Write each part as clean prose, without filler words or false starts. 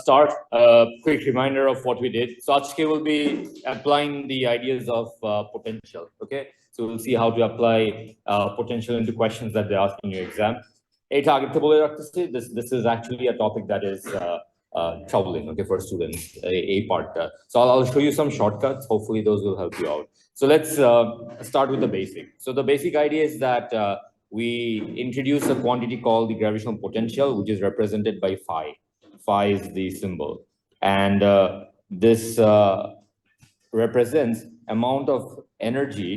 start. A quick reminder of what we did. So Achke will be applying the ideas of potential. Okay, so we'll see how to apply potential into questions that they ask in your exam. This is actually a topic that is troubling, okay, for students. A part. So I'll show you some shortcuts. Hopefully, those will help you out. So let's start with the basic. So the basic idea is that we introduce a quantity called the gravitational potential, which is represented by phi. Phi is the symbol, and this represents amount of energy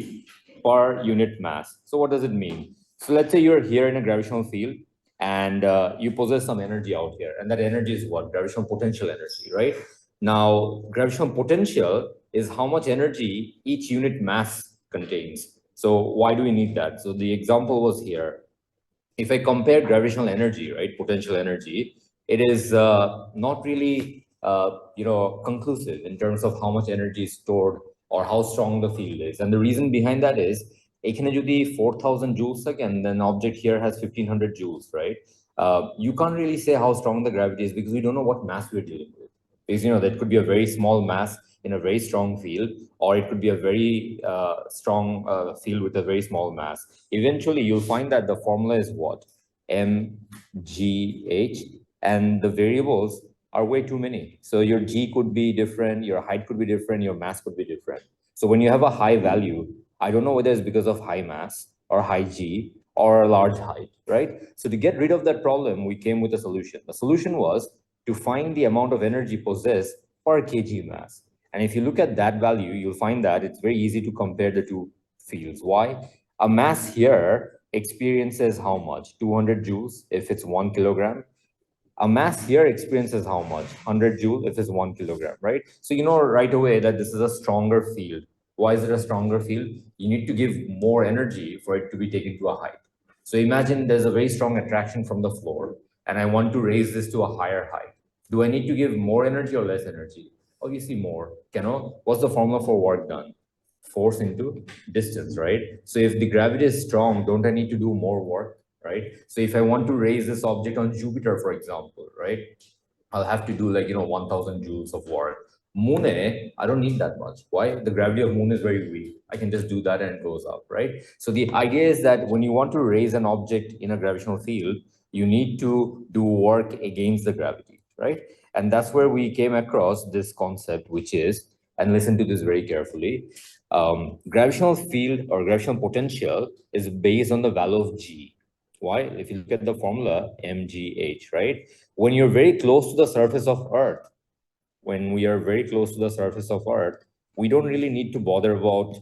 per unit mass. So what does it mean? So let's say you're here in a gravitational field and you possess some energy out here, and that energy is what? Gravitational potential energy, right? Now, gravitational potential is how much energy each unit mass contains. So why do we need that? So the example was here. If I compare gravitational energy, right, potential energy, it is not really, conclusive in terms of how much energy is stored or how strong the field is. And the reason behind that is, এখানে যদি 4,000 joules থাকে, and then object here has 1,500 joules, right? You can't really say how strong the gravity is because we don't know what mass we're dealing with. Because, that could be a very small mass in a very strong field, or it could be a very strong field with a very small mass. Eventually, you'll find that the formula is what? mgh, and the variables are way too many. So your g could be different, your height could be different, your mass could be different. So when you have a high value, I don't know whether it's because of high mass or high g or a large height, right? So to get rid of that problem, we came with a solution. The solution was to find the amount of energy possessed per kg mass. And if you look at that value, you'll find that it's very easy to compare the two fields. Why? A mass here experiences how much? 200 joules if it's 1 kilogram. A mass here experiences how much? 100 joule if it's 1 kilogram, right? So you know right away that this is a stronger field. Why is it a stronger field? You need to give more energy for it to be taken to a height. So imagine there's a very strong attraction from the floor, and I want to raise this to a higher height. Do I need to give more energy or less energy? Obviously more. What's the formula for work done? Force into distance, right? So if the gravity is strong, don't I need to do more work, right? So if I want to raise this object on Jupiter, for example, right, I'll have to do 1,000 joules of work. Moon, I don't need that much. Why? The gravity of Moon is very weak. I can just do that and it goes up, right? So the idea is that when you want to raise an object in a gravitational field, you need to do work against the gravity, right? And that's where we came across this concept, which is, and listen to this very carefully, gravitational field or gravitational potential is based on the value of G. Why? If you look at the formula, mgh, right? When you're very close to the surface of Earth, when we are very close to the surface of Earth, we don't really need to bother about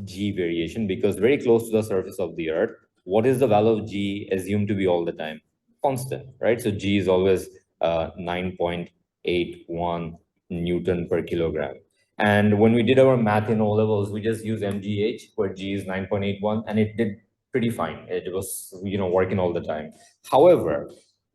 G variation because very close to the surface of the Earth, what is the value of G assumed to be all the time? Constant, right? So G is always 9.81 Newton per kilogram. And when we did our math in O levels, we just used mgh where G is 9.81, and it did pretty fine. It was, working all the time. However,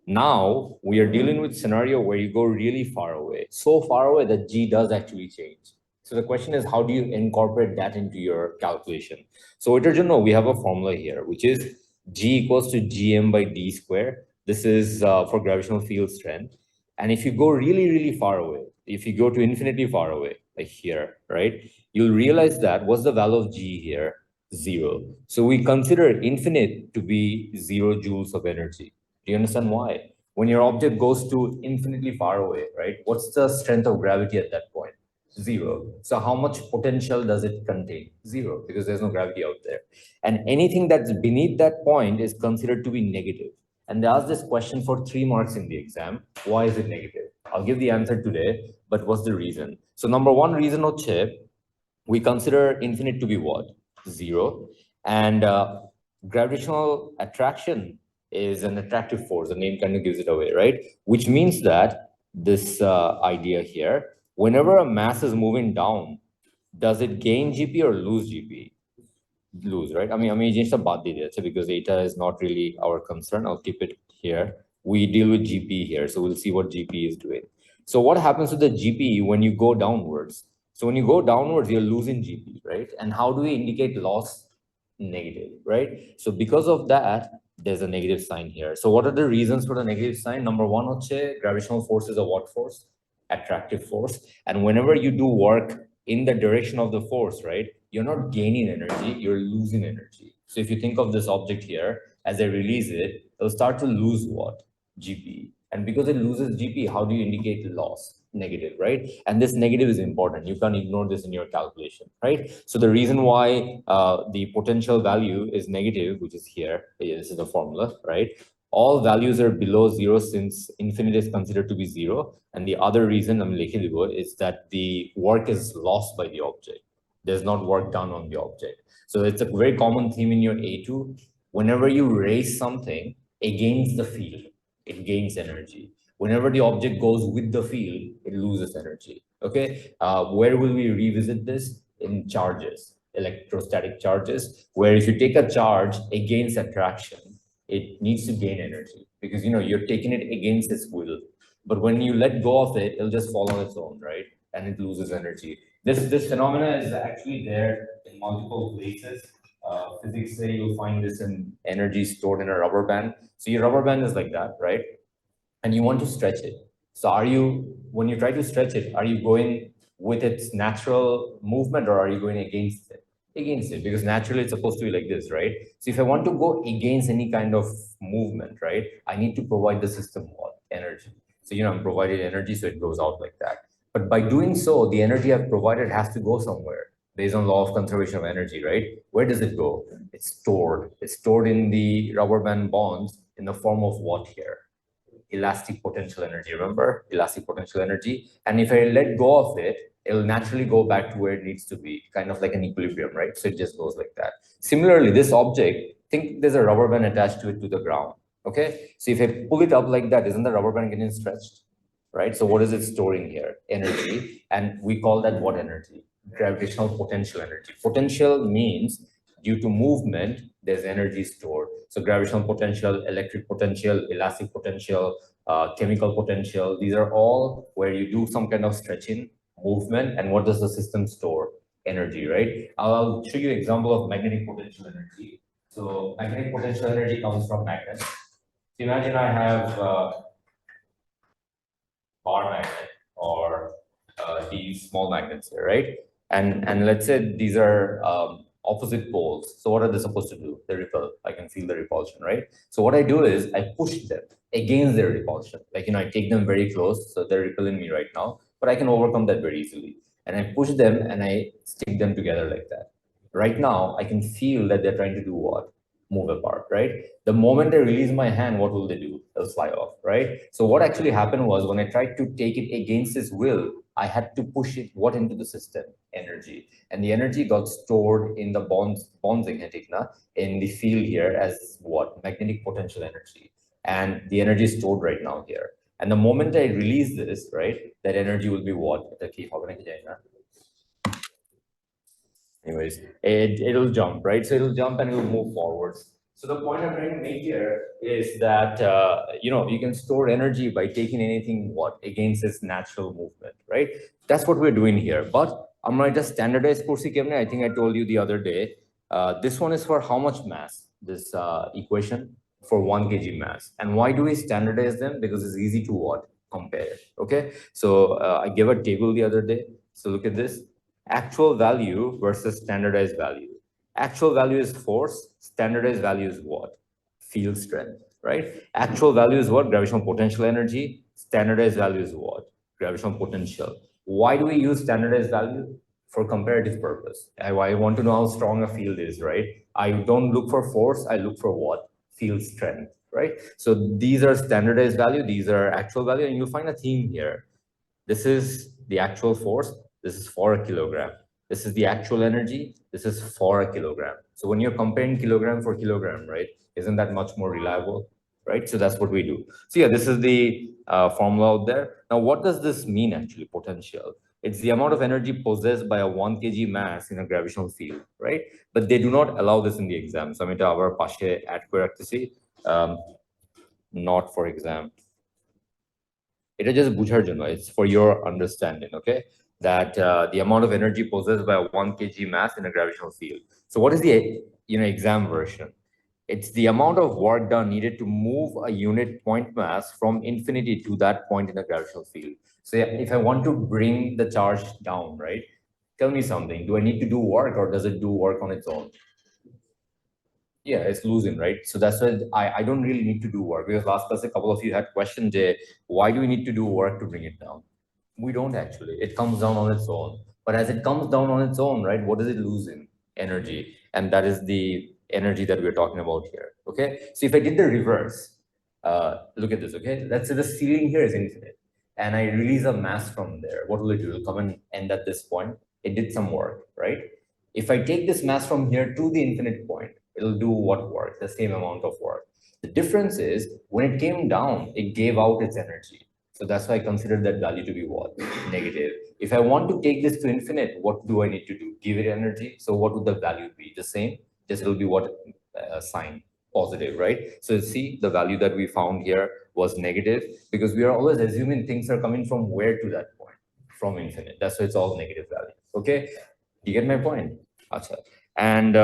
now we are dealing with scenario where you go really far away, so far away that G does actually change. So the question is, how do you incorporate that into your calculation? So we have a formula here, which is G equals to Gm by d square. This is for gravitational field strength. And if you go really, really far away, if you go to infinitely far away, like here, right, you'll realize that what's the value of G here? 0. So we consider infinite to be 0 joules of energy. Do you understand why? When your object goes to infinitely far away, right, what's the strength of gravity at that point? 0. So how much potential does it contain? 0, because there's no gravity out there. And anything that's beneath that point is considered to be negative. And they ask this question for 3 marks in the exam. Why is it negative? I'll give the answer today, but what's the reason? So number one reason, we consider infinite to be what? 0. And gravitational attraction is an attractive force. The name kind of gives it away, right? Which means that this idea here, whenever a mass is moving down, does it gain GP or lose GP? Lose, right? I mean, just a bad idea because data is not really our concern. I'll keep it here. We deal with GP here, so we'll see what GP is doing. So what happens to the GP when you go downwards? So when you go downwards, you're losing GP, right? And how do we indicate loss? Negative, right? So because of that, there's a negative sign here. So what are the reasons for the negative sign? Number one, gravitational force is a what force? Attractive force. And whenever you do work in the direction of the force, right, you're not gaining energy, you're losing energy. So if you think of this object here, as I release it, it'll start to lose what? GP. And because it loses GP, how do you indicate loss? Negative, right? And this negative is important. You can't ignore this in your calculation, right? So the reason why the potential value is negative, which is here, this is the formula, right? All values are below zero since infinite is considered to be zero. And the other reason is that the work is lost by the object. There's not work done on the object. So it's a very common theme in your A2. Whenever you raise something against the field, it gains energy. Whenever the object goes with the field, it loses energy. Okay, where will we revisit this? In charges, electrostatic charges, where if you take a charge against attraction, it needs to gain energy because you're taking it against its will. But when you let go of it, it'll just fall on its own, right? And it loses energy. This phenomena is actually there in multiple places. Physics say you'll find this in energy stored in a rubber band. So your rubber band is like that, right? And you want to stretch it. So when you try to stretch it, are you going with its natural movement or are you going against it? Against it, because naturally it's supposed to be like this, right? So if I want to go against any kind of movement, right, I need to provide the system what? Energy. So, I'm providing energy, so it goes out like that. But by doing so, the energy I've provided has to go somewhere based on law of conservation of energy, right? Where does it go? It's stored. It's stored in the rubber band bonds in the form of what here? Elastic potential energy. Remember elastic potential energy? And if I let go of it, it'll naturally go back to where it needs to be, kind of like an equilibrium, right? So it just goes like that. Similarly, this object, think there's a rubber band attached to it to the ground. Okay, so if I pull it up like that, isn't the rubber band getting stretched? Right? So what is it storing here? Energy. And we call that what energy? Gravitational potential energy. Potential means due to movement, there's energy stored. So gravitational potential, electric potential, elastic potential, chemical potential, these are all where you do some kind of stretching, movement, and what does the system store? Energy, right? I'll show you an example of magnetic potential energy. So magnetic potential energy comes from magnets. So imagine I have bar magnet or these small magnets here, right? And let's say these are opposite poles. So what are they supposed to do? They repel. I can feel the repulsion, right? So what I do is I push them against their repulsion. Like, I take them very close, so they're repelling me right now, but I can overcome that very easily. And I push them and I stick them together like that. Right now, I can feel that they're trying to do what? Move apart, right? The moment I release my hand, what will they do? They'll fly off, right? So what actually happened was when I tried to take it against its will, I had to push it what into the system? Energy. And the energy got stored in the bonds in the field here as what? Magnetic potential energy. And the energy is stored right now here. And the moment I release this, right, that energy will be what? The key. Anyways, it'll jump, right? So it'll jump and it'll move forwards. So the point I'm trying to make here is that you can store energy by taking anything what against its natural movement, right? That's what we're doing here. But I'm going to just standardize course. I think I told you the other day. This one is for how much mass? This equation for 1 kg mass. And why do we standardize them? Because it's easy to what? Compare. Okay. So I gave a table the other day. So look at this. Actual value versus standardized value. Actual value is force, standardized value is what? Field strength, right? Actual value is what? Gravitational potential energy. Standardized value is what? Gravitational potential. Why do we use standardized value? For comparative purpose. I want to know how strong a field is, right? I don't look for force, I look for what? Field strength, right? So these are standardized value, these are actual value, and you'll find a theme here. This is the actual force. This is for a kilogram. This is the actual energy. This is for a kilogram. So when you're comparing kilogram for kilogram, right, isn't that much more reliable, right? So that's what we do. So yeah, this is the formula out there. Now, what does this mean actually, potential? It's the amount of energy possessed by a 1 kg mass in a gravitational field, right? But they do not allow this in the exam. So I'm going our pashe add not for exam. It just বুঝার জন্য, it's for your understanding, okay, that the amount of energy possessed by a 1 kg mass in a gravitational field. So what is the exam version? It's the amount of work done needed to move a unit point mass from infinity to that point in the gravitational field. So yeah, if I want to bring the charge down, right? Tell me something. Do I need to do work or does it do work on its own? Yeah, it's losing, right? So that's why I don't really need to do work, because last class a couple of you had questioned, why do we need to do work to bring it down? We don't actually. It comes down on its own. But as it comes down on its own, right, what does it lose in? Energy. And that is the energy that we're talking about here. Okay. So if I did the reverse, look at this. Okay. Let's say the ceiling here is infinite and I release a mass from there. What will it do? It will come and end at this point. It did some work, right? If I take this mass from here to the infinite point, it'll do what work? The same amount of work. The difference is when it came down, it gave out its energy. So that's why I consider that value to be what? Negative. If I want to take this to infinite, what do I need to do? Give it energy. So what would the value be? The same, just it'll be what sign? Positive, right? So see, the value that we found here was negative because we are always assuming things are coming from where to that point? From infinite. That's why it's all negative value. Okay, you get my point? Achha. And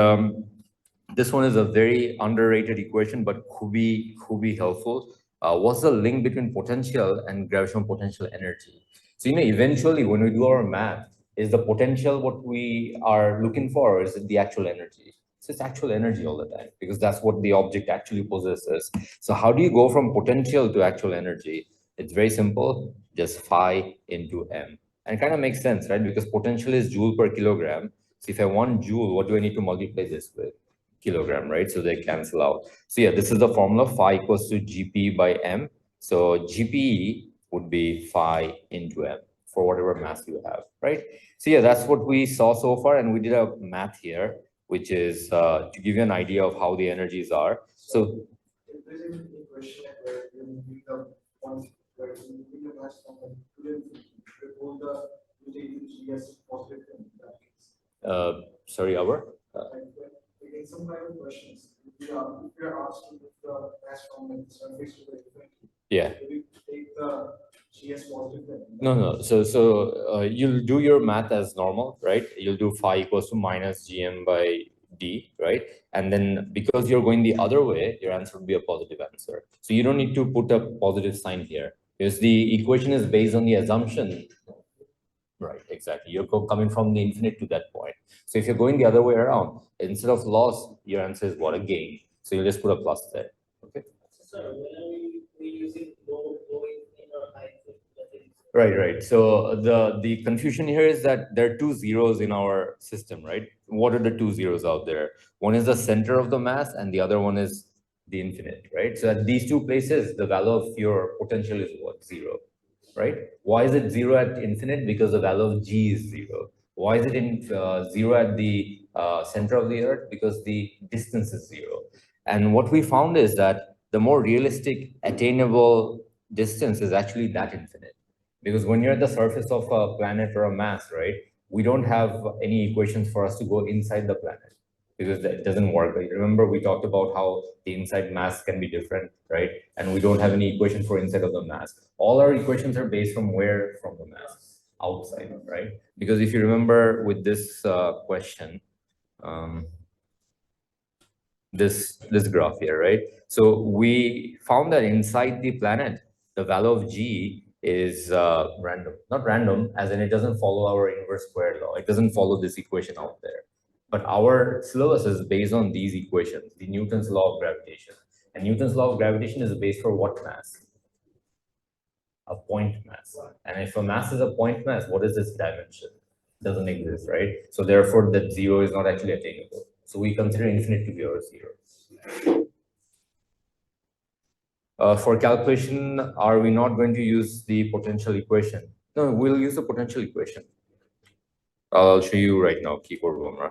this one is a very underrated equation, but could be helpful. What's the link between potential and gravitational potential energy? So, eventually when we do our math, is the potential what we are looking for, or is it the actual energy? So it's actual energy all the time, because that's what the object actually possesses. So how do you go from potential to actual energy? It's very simple, just phi into m. And it kind of makes sense, right? Because potential is joule per kilogram. So if I want joule, what do I need to multiply this with? Kilogram, right? So they cancel out. So yeah, this is the formula, phi equals to Gp by m. So Gpe would be phi into m for whatever mass you have, right? So yeah, that's what we saw so far. And we did a math here, which is to give you an idea of how the energies are. So if there is a question where you need the point where you need the mass from the before the you take the GS positive in that case. Sorry, our? In some kind of questions, if you are asked to move the mass from the surface to the infinity, yeah, will you take the GS positive then? No. So you'll do your math as normal, right? You'll do phi equals to minus gm by d, right? And then because you're going the other way, your answer would be a positive answer. So you don't need to put a positive sign here, because the equation is based on the assumption. Right, exactly. You're coming from the infinite to that point. So if you're going the other way around, instead of loss, your answer is what? A gain. So you'll just put a plus there. Okay. So when we using low in or high? Right. So the confusion here is that there are two zeros in our system, right? What are the two zeros out there? One is the center of the mass and the other one is the infinite, right? So at these two places, the value of your potential is what? Zero, right? Why is it zero at infinite? Because the value of G is zero. Why is it in zero at the center of the earth? Because the distance is zero. And what we found is that the more realistic attainable distance is actually that infinite. Because when you're at the surface of a planet or a mass, right, we don't have any equations for us to go inside the planet, because that doesn't work. Right? Remember, we talked about how the inside mass can be different, right? And we don't have any equation for inside of the mass. All our equations are based from where? From the mass, outside, right? Because if you remember with this question, um, this graph here, right? So we found that inside the planet, the value of G is random. Not random, as in it doesn't follow our inverse square law. It doesn't follow this equation out there. But our syllabus is based on these equations, the Newton's law of gravitation. And Newton's law of gravitation is based for what mass? A point mass. And if a mass is a point mass, what is its dimension? It doesn't exist, right? So therefore, that zero is not actually attainable. So we consider infinite to be our zero. For calculation, are we not going to use the potential equation? No, we'll use the potential equation. I'll show you right now, keyboard Boomer.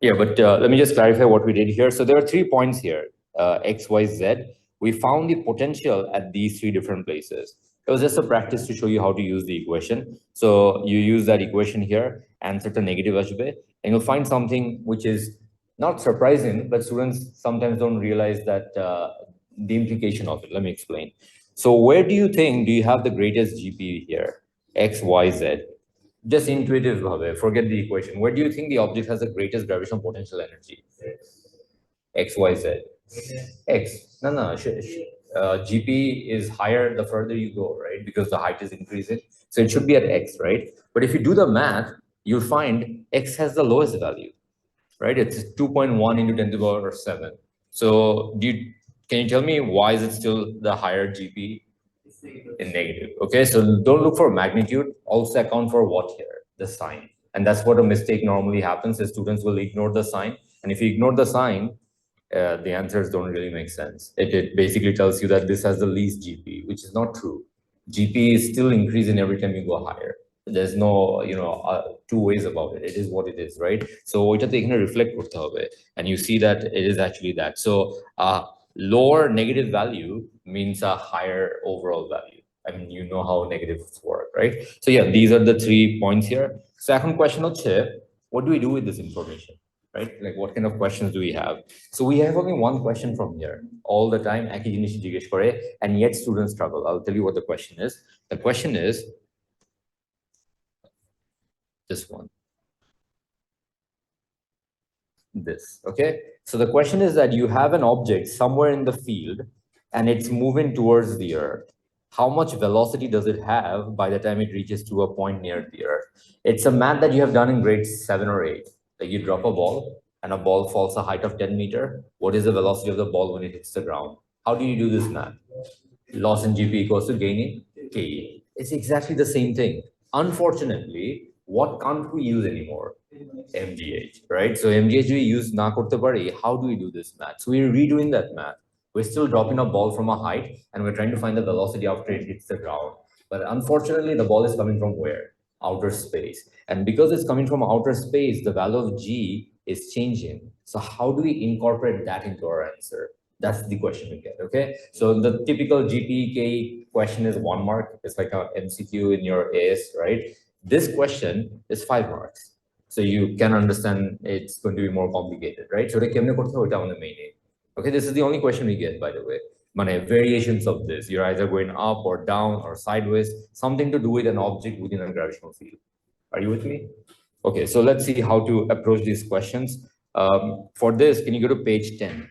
Yeah, but let me just clarify what we did here. So there are 3 points here, X, Y, Z. We found the potential at these 3 different places. It was just a practice to show you how to use the equation. So you use that equation here, answer the negative algebra, and you'll find something which is not surprising, but students sometimes don't realize that the implication of it. Let me explain. So where do you think, do you have the greatest GP here? X, Y, Z. Just intuitive, forget the equation. Where do you think the object has the greatest gravitational potential energy? X, Y, Z. X. No. GP is higher the further you go, right? Because the height is increasing. So it should be at X, right? But if you do the math, you'll find X has the lowest value, right? It's 2.1 into 10 to the power 7. So can you tell me why is it still the higher GP? In negative. Okay, so don't look for magnitude. Also account for what here? The sign. And that's what a mistake normally happens is students will ignore the sign. And if you ignore the sign, the answers don't really make sense. It basically tells you that this has the least GP, which is not true. GP is still increasing every time you go higher. There's no, two ways about it. It is what it is, right? So ওইটাতে এখানে reflect করতে হবে, and you see that it is actually that. So lower negative value means a higher overall value. I mean, you know how negatives work, right? So yeah, these are the 3 points here. So এখন question হচ্ছে, what do we do with this information? Right? Like what kind of questions do we have? So we have only one question from here all the time, একই জিনিস জিজ্ঞেস করে, and yet students struggle. I'll tell you what the question is. The question is this one. This, okay? So the question is that you have an object somewhere in the field and it's moving towards the Earth. How much velocity does it have by the time it reaches to a point near the Earth? It's a math that you have done in grade 7 or 8. Like you drop a ball and a ball falls a height of 10 meters. What is the velocity of the ball when it hits the ground? How do you do this math? Loss in GP equals to gain in K. It's exactly the same thing. Unfortunately, what can't we use anymore? MGH, right? So MGH we use na korte pari. How do we do this math? So we're redoing that math. We're still dropping a ball from a height and we're trying to find the velocity after it hits the ground. But unfortunately, the ball is coming from where? Outer space. And because it's coming from outer space, the value of G is changing. So how do we incorporate that into our answer? That's the question we get, okay? So the typical GPK question is 1 mark. It's like a MCQ in your AS, right? This question is 5 marks. So you can understand it's going to be more complicated, right? So okay, this is the only question we get, by the way. Variations of this, you're either going up or down or sideways, something to do with an object within a gravitational field. Are you with me? Okay, so let's see how to approach these questions. For this, can you go to page 10?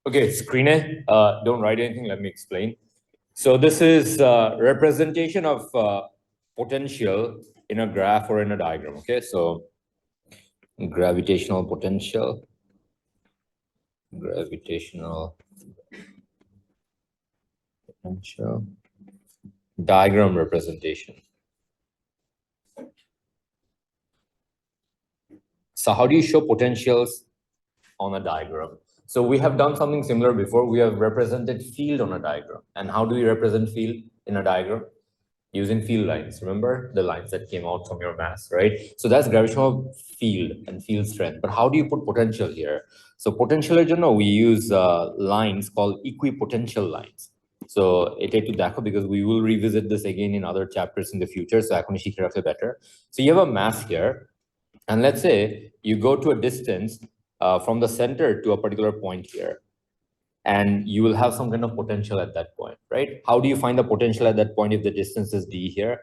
Okay, screen it. Don't write anything. Let me explain. So this is representation of potential in a graph or in a diagram. Okay, so gravitational potential, diagram representation. So how do you show potentials on a diagram? So we have done something similar before. We have represented field on a diagram. And how do we represent field in a diagram? Using field lines. Remember the lines that came out from your mass, right? So that's gravitational field and field strength. But how do you put potential here? So potential, we use lines called equipotential lines. So it to দেখো because we will revisit this again in other chapters in the future. So এখনই শিখে রাখলে better. So you have a mass here, and let's say you go to a distance from the center to a particular point here, and you will have some kind of potential at that point, right? How do you find the potential at that point if the distance is d here?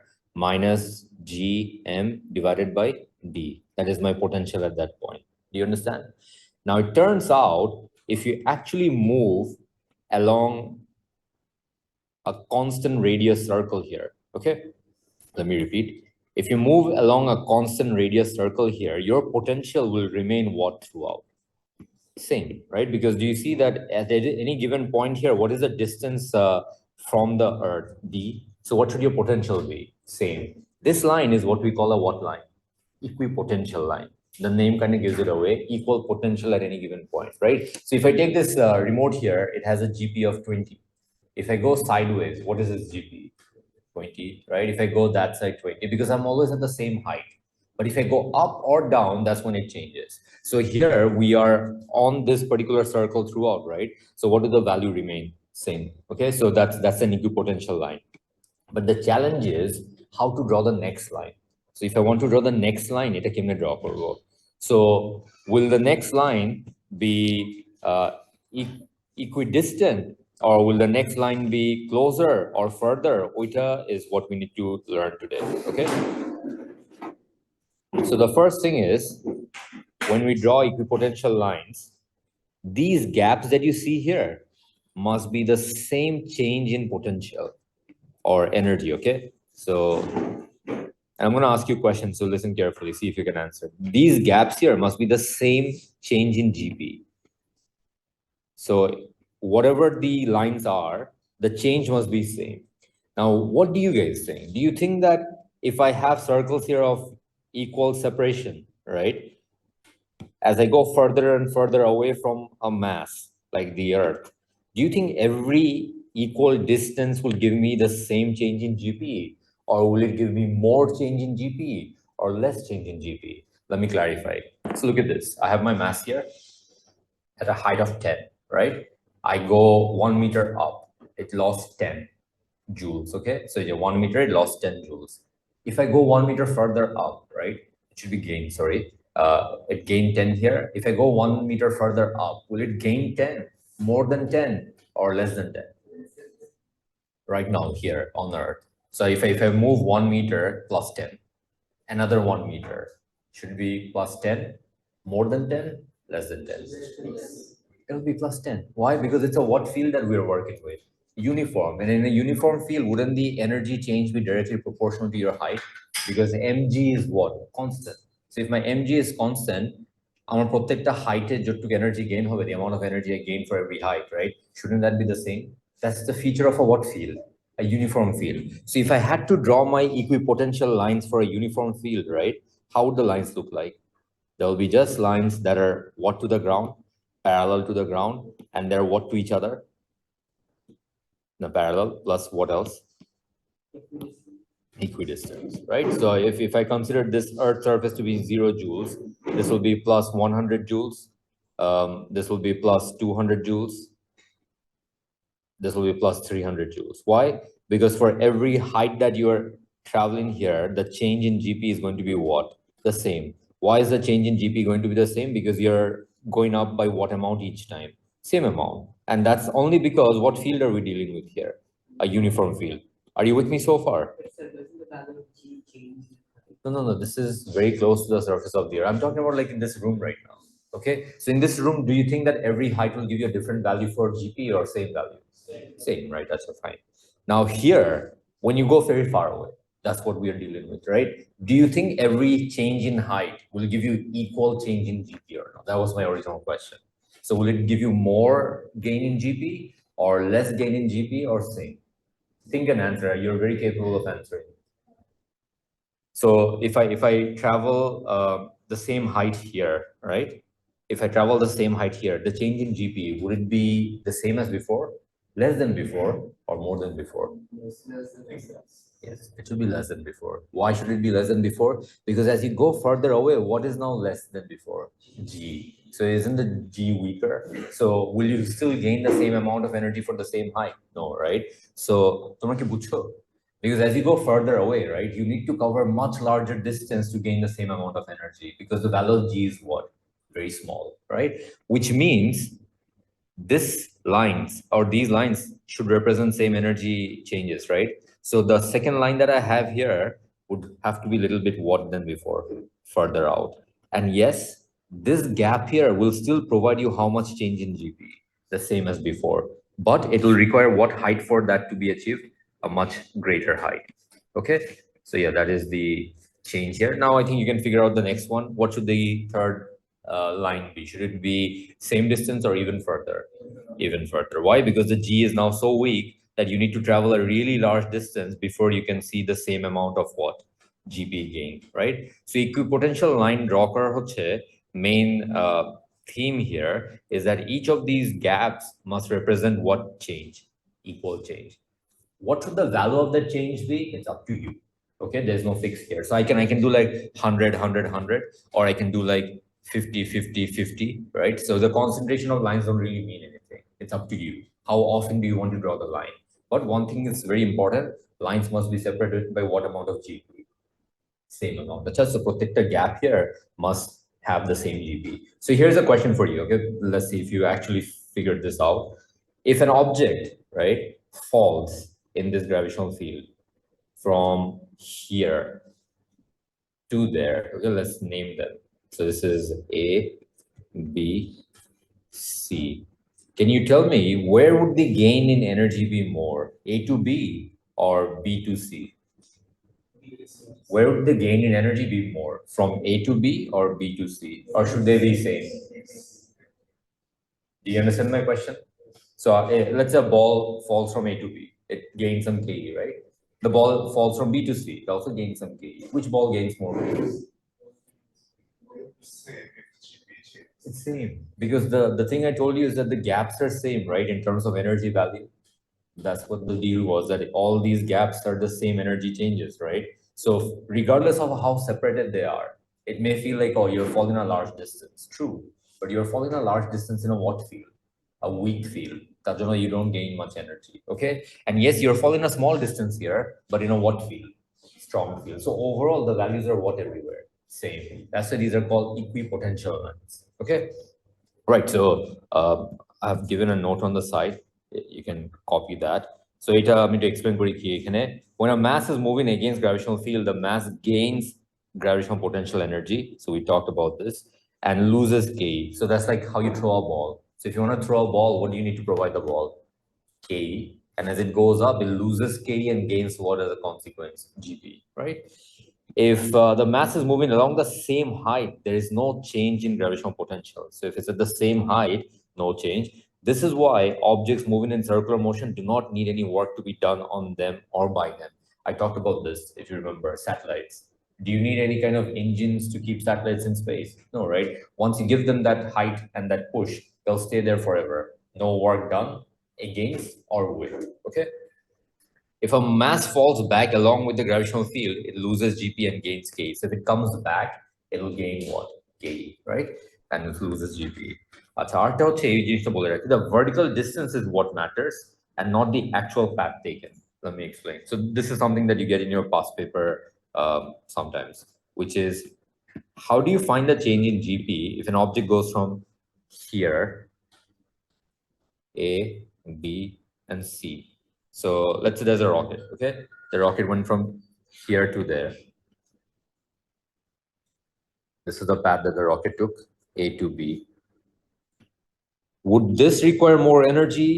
Minus gm divided by d. That is my potential at that point. Do you understand? Now, it turns out if you actually move along a constant radius circle here, okay? Let me repeat. If you move along a constant radius circle here, your potential will remain what throughout? Same, right? Because do you see that at any given point here, what is the distance from the Earth? D. So what should your potential be? Same. This line is what we call a what line? Equipotential line. The name kind of gives it away. Equal potential at any given point, right? So if I take this remote here, it has a GP of 20. If I go sideways, what is its GP? 20, right? If I go that side 20, because I'm always at the same height. But if I go up or down, that's when it changes. So here we are on this particular circle throughout, right? So what do the value remain? Same. Okay, so that's an equipotential line. But the challenge is how to draw the next line. So if I want to draw the next line, এটা কেমনে draw করব? So will the next line be equidistant, or will the next line be closer or further? Oita is what we need to learn today. Okay. So the first thing is, when we draw equipotential lines, these gaps that you see here must be the same change in potential or energy, okay? So I'm going to ask you questions, so listen carefully, see if you can answer. These gaps here must be the same change in GP. So whatever the lines are, the change must be same. Now, what do you guys think? Do you think that if I have circles here of equal separation, right? As I go further and further away from a mass like the Earth, do you think every equal distance will give me the same change in GP? Or will it give me more change in GP or less change in GP? Let me clarify. So look at this. I have my mass here at a height of 10, right? I go 1 meter up, it lost 10 joules, okay? So 1 meter, it lost 10 joules. If I go 1 meter further up, right? It should be gained, sorry. It gained 10 here. If I go 1 meter further up, will it gain 10, more than 10, or less than 10? Right now here on Earth. So if I move 1 meter plus 10, another 1 meter, should it be plus 10, more than 10, less than 10? It'll be plus 10. Why? Because it's a what field that we're working with? Uniform. And in a uniform field, wouldn't the energy change be directly proportional to your height? Because mg is what? Constant. So if my mg is constant, আমার প্রত্যেকটা হাইটে যতটুকু energy gain হবে, the amount of energy I gain for every height, right? Shouldn't that be the same? That's the feature of a what field? A uniform field. So if I had to draw my equipotential lines for a uniform field, right? How would the lines look like? There will be just lines that are what to the ground, parallel to the ground, and they're what to each other? The parallel plus what else? Equidistance, right? So if I consider this Earth surface to be 0 joules, this will be plus 100 joules. This will be plus 200 joules. This will be plus 300 joules. Why? Because for every height that you are traveling here, the change in GP is going to be what? The same. Why is the change in GP going to be the same? Because you're going up by what amount each time? Same amount. And that's only because what field are we dealing with here? A uniform field. Are you with me so far? No. This is very close to the surface of the Earth. I'm talking about like in this room right now. Okay. So in this room, do you think that every height will give you a different value for GP or same value? Same, right? That's fine. Now here, when you go very far away, that's what we are dealing with, right? Do you think every change in height will give you equal change in GP or not? That was my original question. So will it give you more gain in GP or less gain in GP or same? Think and answer. You're very capable of answering. So if I travel the same height here, right? If I travel the same height here, the change in GP, would it be the same as before, less than before, or more than before? Yes, it should be less than before. Why should it be less than before? Because as you go further away, what is now less than before? G. So isn't the G weaker? So will you still gain the same amount of energy for the same height? No, right? So তোমরা কি বুঝছো? Because as you go further away, right, you need to cover much larger distance to gain the same amount of energy because the value of G is what? Very small, right? Which means this lines or these lines should represent same energy changes, right? So the second line that I have here would have to be a little bit what than before, further out. And yes, this gap here will still provide you how much change in GP, the same as before, but it will require what height for that to be achieved? A much greater height. Okay, so yeah, that is the change here. Now I think you can figure out the next one. What should the third line be? Should it be same distance or even further? Even further. Why? Because the G is now so weak that you need to travel a really large distance before you can see the same amount of what? GP gain, right? So equipotential line draw করার হচ্ছে main theme here is that each of these gaps must represent what change? Equal change. What should the value of that change be? It's up to you. Okay, there's no fix here. So I can do like 100, 100, 100, or I can do like 50, 50, 50, right? So the concentration of lines don't really mean anything. It's up to you. How often do you want to draw the line? But one thing is very important, lines must be separated by what amount of GP? Same amount. That's just to protect the gap here must have the same GP. So here's a question for you. Okay, let's see if you actually figured this out. If an object, right, falls in this gravitational field from here to there, okay, let's name them. So this is A, B, C. Can you tell me where would the gain in energy be more, A to B or B to C? Where would the gain in energy be more, from A to B or B to C, or should they be same? Do you understand my question? So let's say a ball falls from A to B, it gains some KE, right? The ball falls from B to C, it also gains some KE. Which ball gains more KE? It's same, because the thing I told you is that the gaps are same, right, in terms of energy value. That's what the deal was, that all these gaps are the same energy changes, right? So regardless of how separated they are, it may feel like, oh, you're falling a large distance. True, but you're falling a large distance in a what field? A weak field. That you don't gain much energy. Okay, and yes, you're falling a small distance here, but in a what field? Strong field. So overall, the values are what everywhere? Same. That's why these are called equipotential lines. Okay. Right. So I've given a note on the side. You can copy that. So it আমি to explain করি কি এখানে, when a mass is moving against gravitational field, the mass gains gravitational potential energy. So we talked about this, and loses K. So that's like how you throw a ball. So if you want to throw a ball, what do you need to provide the ball? K. And as it goes up, it loses K and gains what as a consequence? GP, right? If the mass is moving along the same height, there is no change in gravitational potential. So if it's at the same height, no change. This is why objects moving in circular motion do not need any work to be done on them or by them. I talked about this, if you remember, satellites. Do you need any kind of engines to keep satellites in space? No, right? Once you give them that height and that push, they'll stay there forever. No work done against or with, okay? If a mass falls back along with the gravitational field, it loses GP and gains K. So if it comes back, it'll gain what? K, right? And it loses GP. আচ্ছা আরেকটা হচ্ছে এই জিনিসটা বলে রাখি, the vertical distance is what matters and not the actual path taken. Let me explain. So this is something that you get in your past paper sometimes, which is how do you find the change in GP if an object goes from here, A, B, and C. So let's say there's a rocket, okay? The rocket went from here to there. This is the path that the rocket took, A to B. Would this require more energy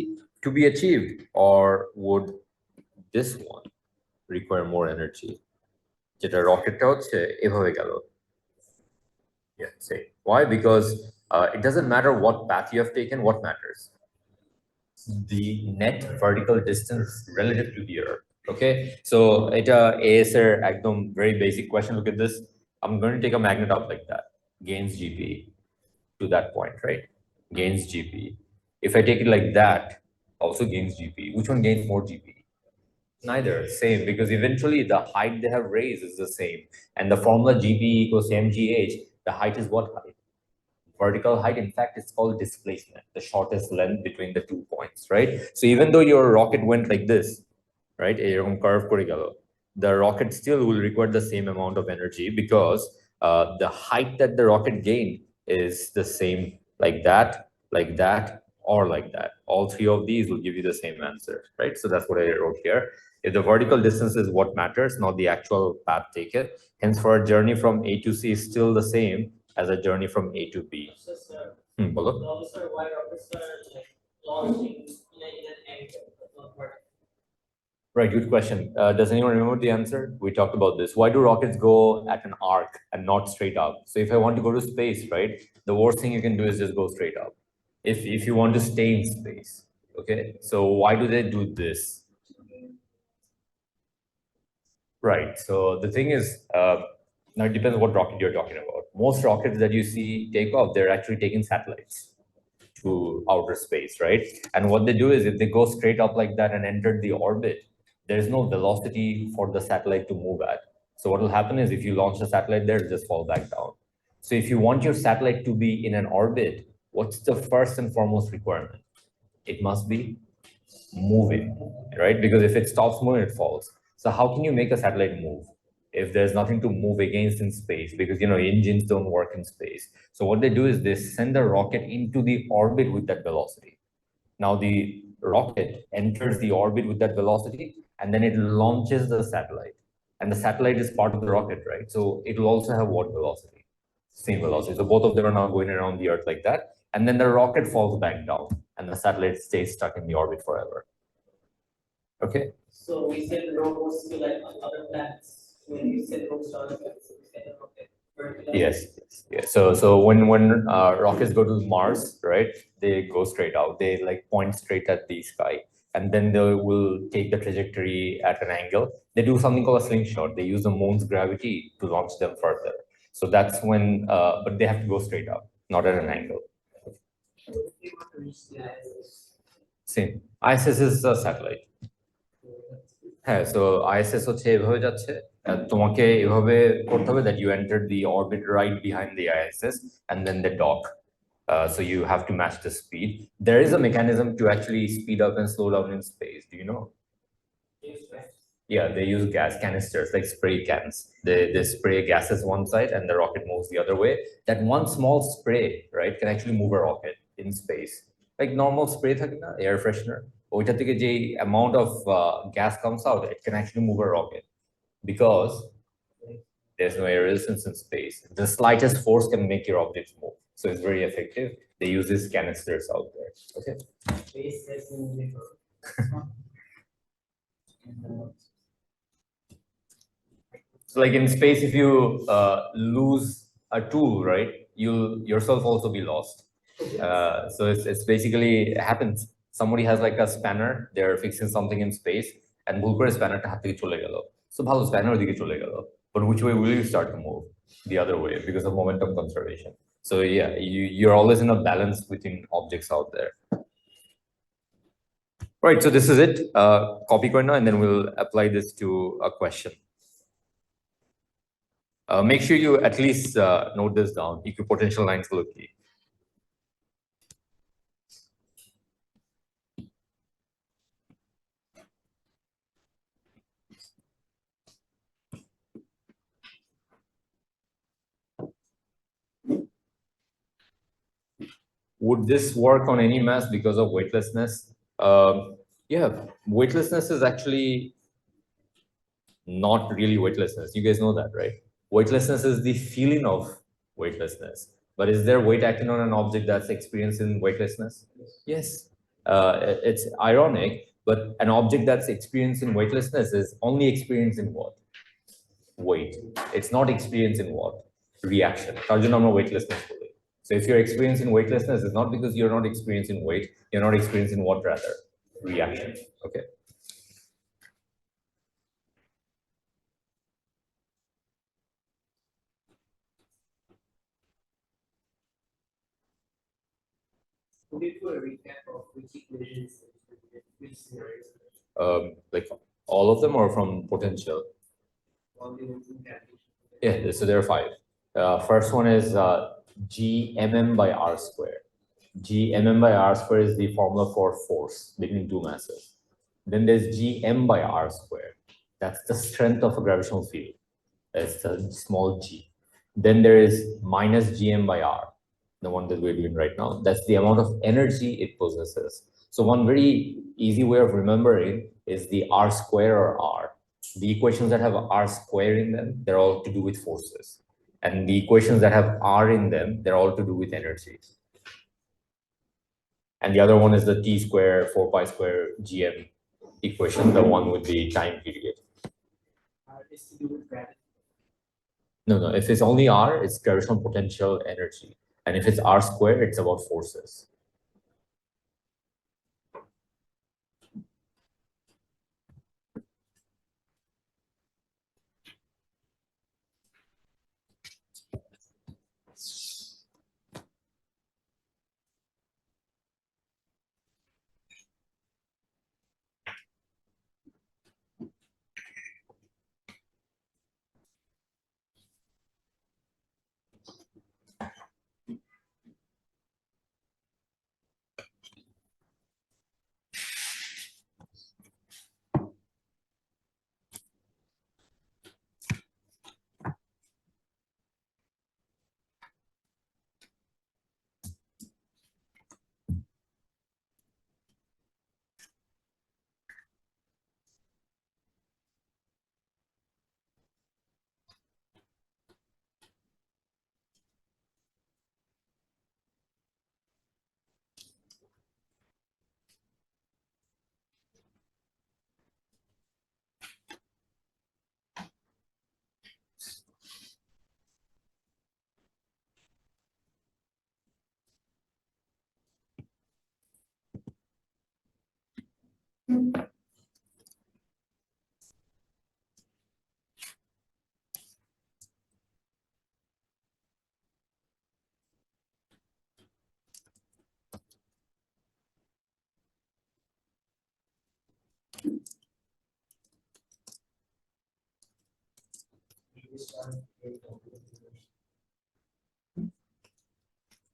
to be achieved, or would this one require more energy? যেটা রকেটটা হচ্ছে এভাবে গেল. Yeah, say. Why? Because it doesn't matter what path you have taken, what matters? The net vertical distance relative to the Earth. Okay, so এটা AS এর একদম very basic question. Look at this. I'm going to take a magnet up like that. Gains GP to that point, right? Gains GP. If I take it like that, also gains GP. Which one gains more GP? Neither. Same, because eventually the height they have raised is the same. And the formula GP equals mgh, the height is what height? Vertical height. In fact, it's called displacement, the shortest length between the 2 points, right? So even though your rocket went like this, right, এরকম curve করে গেল, the rocket still will require the same amount of energy because the height that the rocket gained is the same, like that, or like that. All three of these will give you the same answer, right? So that's what I wrote here. If the vertical distance is what matters, not the actual path taken, hence for a journey from A to C is still the same as a journey from A to B. বলো? Right, good question. Does anyone remember the answer? We talked about this. Why do rockets go at an arc and not straight up? So if I want to go to space, right, the worst thing you can do is just go straight up. If you want to stay in space, okay? So why do they do this? Right. So the thing is, now it depends what rocket you're talking about. Most rockets that you see take off, they're actually taking satellites to outer space, right? And what they do is if they go straight up like that and enter the orbit, there's no velocity for the satellite to move at. So what will happen is if you launch a satellite there, it'll just fall back down. So if you want your satellite to be in an orbit, what's the first and foremost requirement? It must be moving, right? Because if it stops moving, it falls. So how can you make a satellite move if there's nothing to move against in space? Because engines don't work in space. So what they do is they send a rocket into the orbit with that velocity. Now the rocket enters the orbit with that velocity, and then it launches the satellite. And the satellite is part of the rocket, right? So it will also have what velocity? Same velocity. So both of them are now going around the Earth like that. And then the rocket falls back down, and the satellite stays stuck in the orbit forever. Okay. So we send robots to like other planets. When you send robots to other planets, we send a rocket. Yes. Yes. So when rockets go to Mars, right, they go straight out. They like point straight at the sky, and then they will take the trajectory at an angle. They do something called a slingshot. They use the moon's gravity to launch them further. So that's when, but they have to go straight up, not at an angle. Same. ISS is a satellite. হ্যাঁ, so ISS হচ্ছে এভাবে যাচ্ছে, তোমাকে এভাবে করতে হবে that you enter the orbit right behind the ISS and then they dock. So you have to match the speed. There is a mechanism to actually speed up and slow down in space. Do you know? Yeah, they use gas canisters, like spray cans. They spray gases one side and the rocket moves the other way. That one small spray, right, can actually move a rocket in space. Like normal spray থাকে না, air freshener. ওইটা থেকে যে amount of gas comes out, it can actually move a rocket because there's no air resistance in space. The slightest force can make your objects move. So it's very effective. They use these canisters out there. Okay. Space So like in space, if you lose a tool, right, you'll yourself also be lost. So it's basically it happens. Somebody has like a spanner, they're fixing something in space, and ভুল করে স্প্যানারটা হাত থেকে চলে গেল। So ভালো spanner ওদিকে চলে গেল। But which way will you start to move? The other way because of momentum conservation. So yeah, you're always in a balance between objects out there. Right, so this is it. Copy corner, and then we'll apply this to a question. Make sure you at least note this down. Equipotential lines will key. Would this work on any mass because of weightlessness? Yeah, weightlessness is actually not really weightlessness. You guys know that, right? Weightlessness is the feeling of weightlessness. But is there weight acting on an object that's experiencing weightlessness? Yes. It's ironic, but an object that's experiencing weightlessness is only experiencing what? Weight. It's not experiencing what? Reaction. তার জন্য আমরা weightlessness বলি। So if you're experiencing weightlessness, it's not because you're not experiencing weight, you're not experiencing what rather? Reaction. Okay. Could you do a recap of which equations, which scenarios? Like all of them or from potential? Yeah, so there are five. First one is Gmm by r square. Gmm by r square is the formula for force between two masses. Then there's Gm by r square. That's the strength of a gravitational field. That's the small g. Then there is minus Gm by r, the one that we're doing right now. That's the amount of energy it possesses. So one very easy way of remembering is the r square or r. The equations that have r square in them, they're all to do with forces. And the equations that have r in them, they're all to do with energy. And the other one is the t square, 4 pi square gm equation, the one with the time period. Is to do with gravity. No, if it's only r, it's gravitational potential energy. And if it's r square, it's about forces.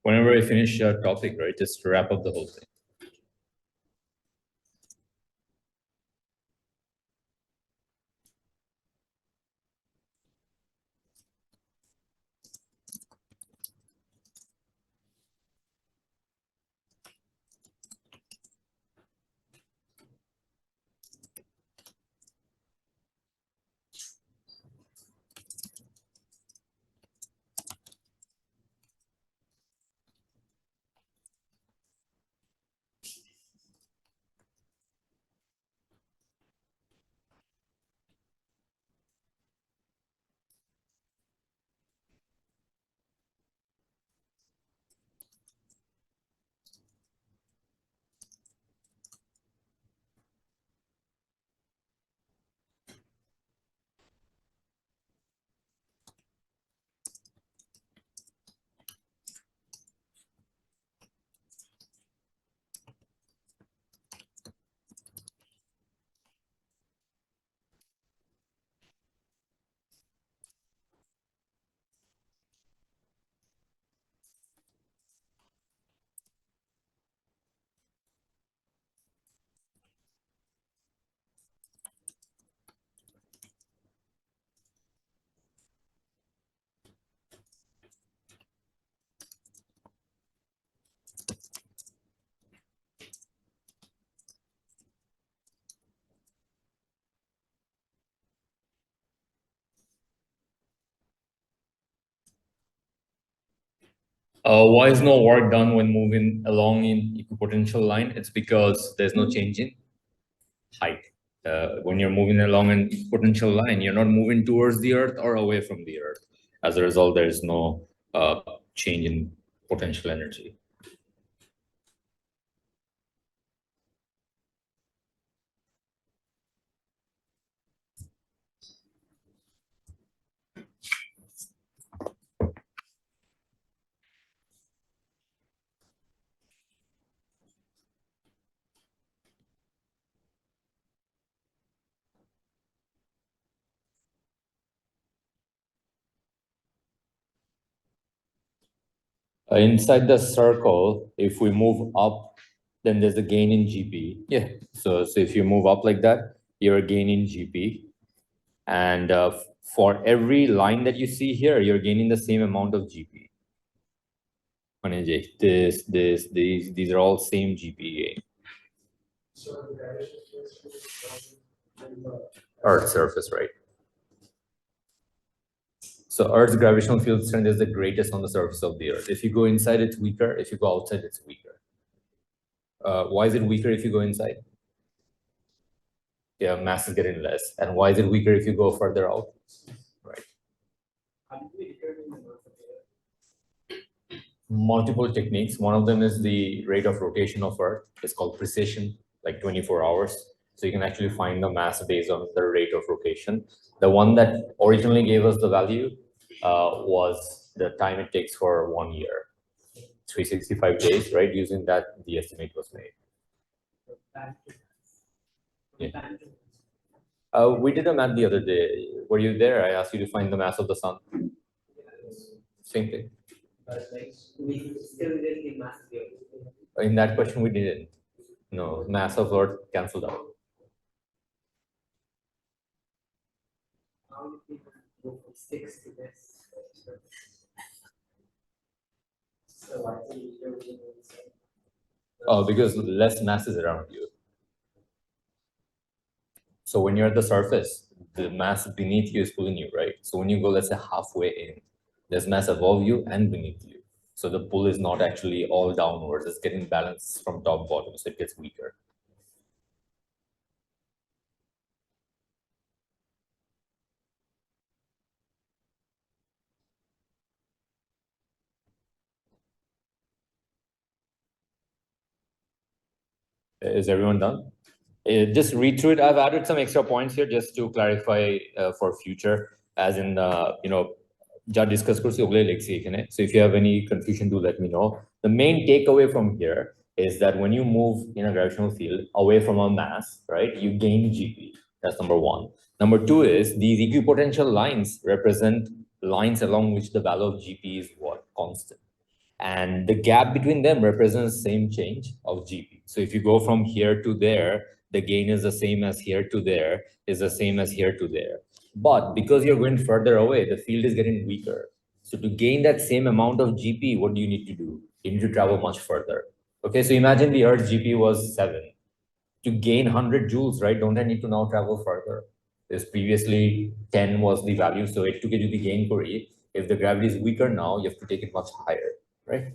Whenever I finish a topic, right, just wrap up the whole thing. Why is no work done when moving along in equipotential line? It's because there's no change in height. When you're moving along an equipotential line, you're not moving towards the Earth or away from the Earth. As a result, there is no change in potential energy. Inside the circle, if we move up, then there's a gain in GP. Yeah. So if you move up like that, you're gaining GP. And for every line that you see here, you're gaining the same amount of GP. These are all same GPA. Earth surface, right? So Earth's gravitational field strength is the greatest on the surface of the Earth. If you go inside, it's weaker. If you go outside, it's weaker. Why is it weaker if you go inside? Yeah, mass is getting less. And why is it weaker if you go further out? Right. Multiple techniques. One of them is the rate of rotation of Earth. It's called precession, like 24 hours. So you can actually find the mass based on the rate of rotation. The one that originally gave us the value was the time it takes for 1 year, 365 days, right? Using that, the estimate was made. Yeah. We did a math the other day. Were you there? I asked you to find the mass of the sun. Same thing. But like, we still did the mass here. In that question, we didn't. No, mass of Earth cancelled out. How do people go from 6 to this? So I think you're doing the same. Oh, because less mass is around you. So when you're at the surface, the mass beneath you is pulling you, right? So when you go, let's say halfway in, there's mass above you and beneath you. So the pull is not actually all downwards, it's getting balanced from top bottom, so it gets weaker. Is everyone done? Just read through it. I've added some extra points here just to clarify for future, as in, যা discuss করছি ওগুলাই লিখছি এখানে. So if you have any confusion, do let me know. The main takeaway from here is that when you move in a gravitational field away from a mass, right, you gain GP. That's number one. Number two is these equipotential lines represent lines along which the value of GP is what? Constant. And the gap between them represents the same change of GP. So if you go from here to there, the gain is the same as here to there, is the same as here to there. But because you're going further away, the field is getting weaker. So to gain that same amount of GP, what do you need to do? You need to travel much further. Okay, so imagine the Earth GP was 7. To gain 100 joules, right, don't I need to now travel further? Because previously 10 was the value, so it took it to the gain for it. If the gravity is weaker now, you have to take it much higher, right?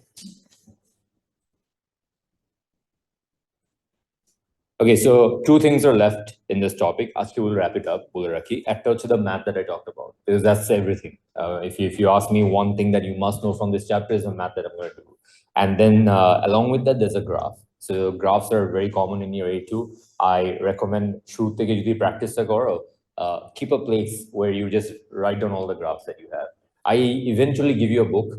Okay, so two things are left in this topic. Aski will wrap it up. একটা হচ্ছে the math that I talked about, because that's everything. If you ask me one thing that you must know from this chapter is the math that I'm going to do. And then along with that, there's a graph. So graphs are very common in year A2. I recommend শুরু থেকে যদি প্র্যাকটিসটা করো, keep a place where you just write down all the graphs that you have. I eventually give you a book,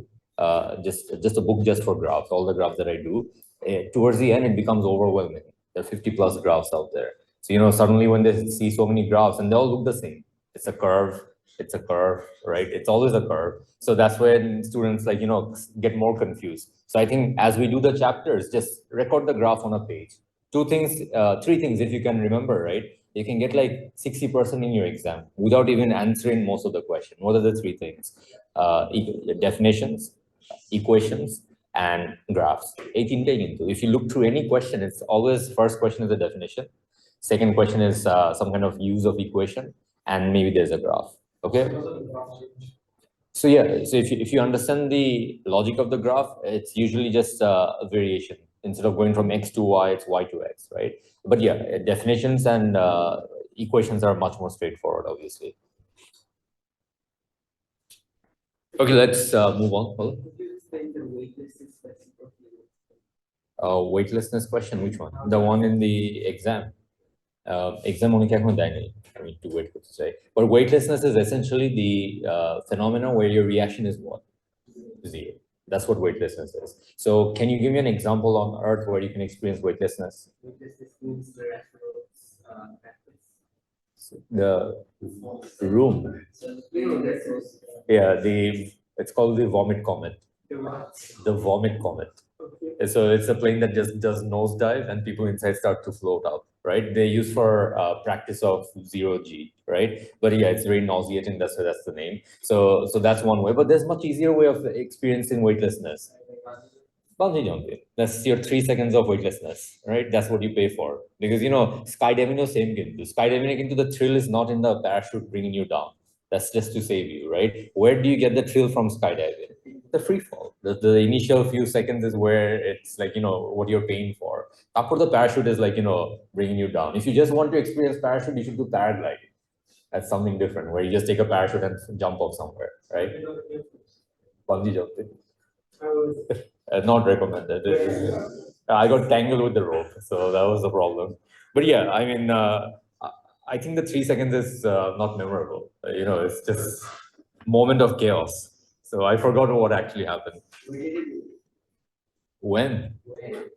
just a book just for graphs, all the graphs that I do. Towards the end, it becomes overwhelming. There are 50 plus graphs out there. So, suddenly when they see so many graphs and they all look the same, it's a curve, right? It's always a curve. So that's when students get more confused. So I think as we do the chapters, just record the graph on a page. Three things, if you can remember, right? You can get like 60% in your exam without even answering most of the question. What are the three things? Definitions, equations, and graphs. 18 into. If you look through any question, it's always first question is a definition. Second question is some kind of use of equation, and maybe there's a graph. Okay. So yeah, so if you understand the logic of the graph, it's usually just a variation. Instead of going from X to Y, it's Y to X, right? But yeah, definitions and equations are much more straightforward, obviously. Okay, let's move on. Weightlessness question, which one? The one in the exam. Exam only I mean, to wait to say. But weightlessness is essentially the phenomenon where your reaction is what? Zero. That's what weightlessness is. So can you give me an example on Earth where you can experience weightlessness? Weightlessness means the astronauts The room. Yeah, it's called the vomit comet. The vomit comet. So it's a plane that just does nosedive and people inside start to float up, right? They use for practice of 0G, right? But yeah, it's very nauseating. That's the name. So that's one way. But there's much easier way of experiencing weightlessness. Bungee jumping. That's your 3 seconds of weightlessness, right? That's what you pay for. Because skydiving is same game. Skydiving into the thrill is not in the parachute bringing you down. That's just to save you, right? Where do you get the thrill from skydiving? The free fall. The initial few seconds is where it's like, what you're paying for. After the parachute is like, bringing you down. If you just want to experience parachute, you should do paragliding. That's something different, where you just take a parachute and jump off somewhere, right? Bungee jumping. Not recommended. I got tangled with the rope, so that was the problem. But yeah, I mean, I think the 3 seconds is not memorable. It's just moment of chaos. So I forgot what actually happened. When?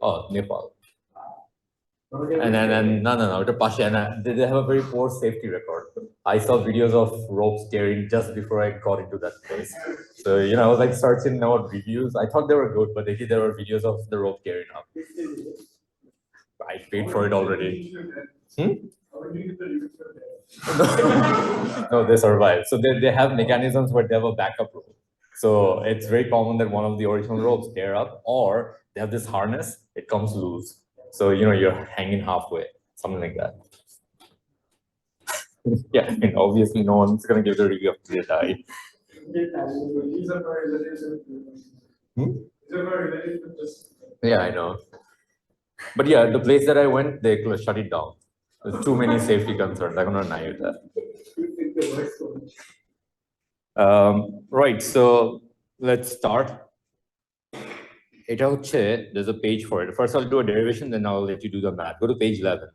Oh, Nepal. And no, the Pasha, and they have a very poor safety record. I saw videos of ropes tearing just before I got into that place. So, I was like searching about reviews. I thought they were good, but there were videos of the rope tearing up. I paid for it already. No, they survived. So they have mechanisms where they have a backup rope. So it's very common that one of the original ropes tear up, or they have this harness, it comes loose. So, you're hanging halfway, something like that. Yeah, and obviously no one's going to give the review of they die. Yeah, I know. But yeah, the place that I went, they shut it down. There's too many safety concerns. I'm going to deny that. Right, so let's start. There's a page for it. First, I'll do a derivation, then I'll let you do the math. Go to page 11.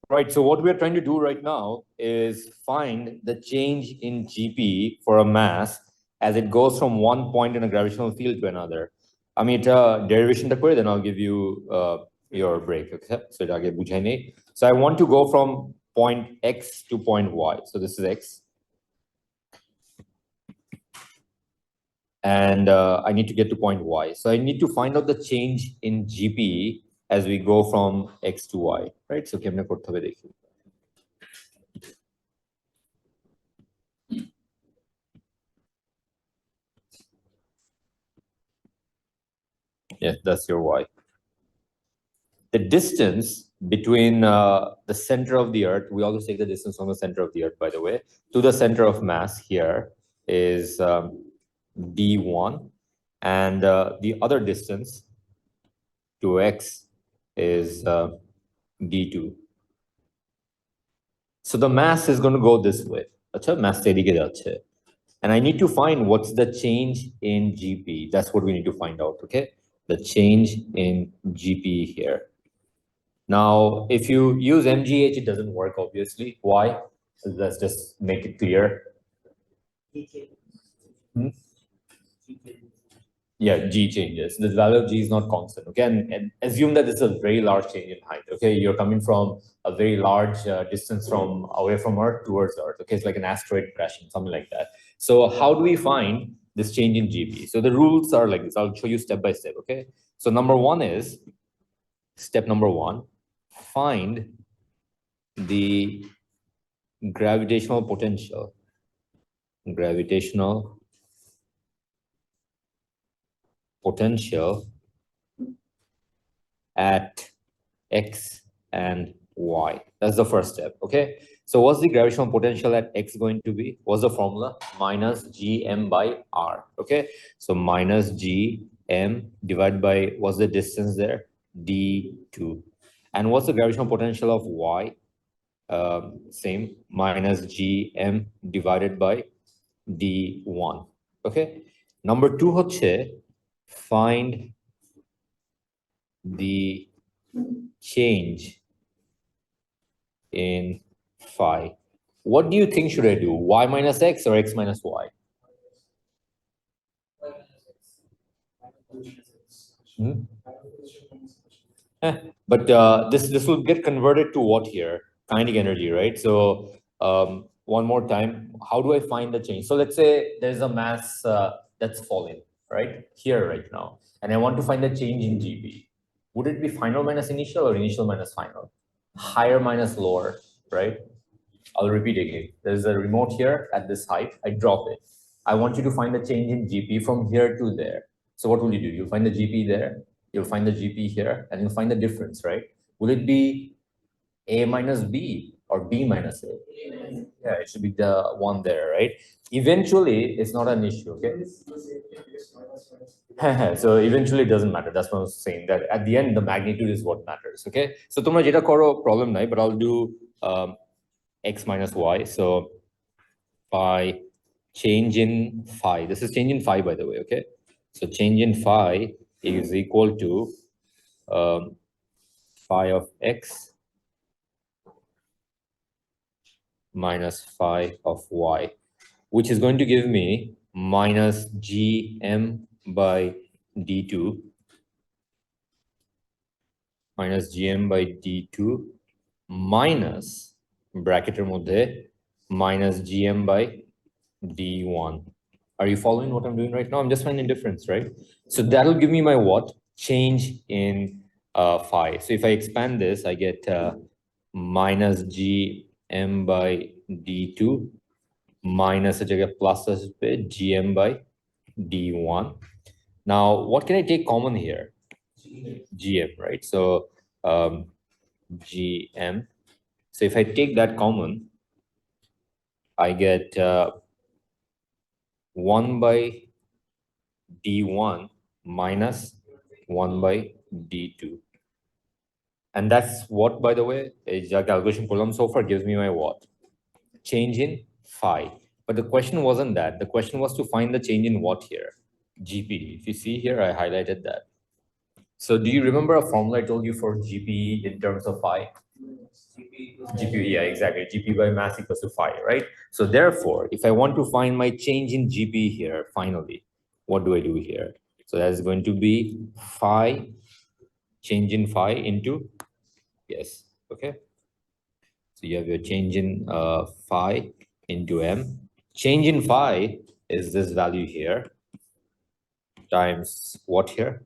Right, so what we're trying to do right now is find the change in GP for a mass as it goes from one point in a gravitational field to another. আমি এটা derivation করে then I'll give you your break, okay? So এটা আগে বুঝাই নেই. So I want to go from point X to point Y. So this is X. And I need to get to point Y. So I need to find out the change in GP as we go from X to Y, right? So কেমনে করতে হবে দেখি. Yes, that's your Y. The distance between the center of the Earth, we always take the distance from the center of the Earth, by the way, to the center of mass here is D1. And the other distance to X is D2. So the mass is going to go this way. Mass এদিকে যাচ্ছে. And I need to find what's the change in GP. That's what we need to find out, okay? The change in GP here. Now, if you use MGH, it doesn't work, obviously. Why? Let's just make it clear. Yeah, G changes. The value of G is not constant, okay? And assume that this is a very large change in height, okay? You're coming from a very large distance from away from Earth towards Earth, okay? It's like an asteroid crashing, something like that. So how do we find this change in GP? So the rules are like this. I'll show you step by step, okay? So step number one, find the gravitational potential at X and Y. That's the first step, okay? So what's the gravitational potential at X going to be? What's the formula? Minus Gm by R, okay? So minus Gm divided by, what's the distance there? D2. And what's the gravitational potential of Y? Same, minus Gm divided by D1, okay? Number two হচ্ছে find the change in phi. What do you think should I do? Y minus X or X minus Y? But this will get converted to what here? Kinetic energy, right? So one more time, how do I find the change? So let's say there's a mass that's falling, right? Here right now. And I want to find the change in GP. Would it be final minus initial or initial minus final? Higher minus lower, right? I'll repeat again. There's a remote here at this height. I drop it. I want you to find the change in GP from here to there. So what will you do? You'll find the GP there. You'll find the GP here, and you'll find the difference, right? Will it be A minus B or B minus A? Yeah, it should be the one there, right? Eventually, it's not an issue, okay? So eventually it doesn't matter. That's what I was saying, that at the end, the magnitude is what matters, okay? So তোমরা যেটা করো problem নাই, but I'll do X minus Y. So phi, change in phi. This is change in phi, by the way, okay? So change in phi is equal to phi of X minus phi of Y, which is going to give me minus Gm by D2 minus Gm by D2 minus bracketer মধ্যে minus Gm by D1. Are you following what I'm doing right now? I'm just finding difference, right? So that'll give me my what? Change in phi. So if I expand this, I get minus Gm by D2 minus plus Gm by D1. Now, what can I take common here? Gm, right? So Gm. So if I take that common, I get 1 by D1 minus 1 by D2. And that's what, by the way, is a calculation column so far gives me my what? Change in phi. But the question wasn't that. The question was to find the change in what here? GP. If you see here, I highlighted that. So do you remember a formula I told you for GP in terms of phi? GP, yeah, exactly. GP by mass equals to phi, right? So therefore, if I want to find my change in GP here, finally, what do I do here? So that is going to be phi, change in phi into, yes, okay. So you have your change in phi into m. Change in phi is this value here times what here?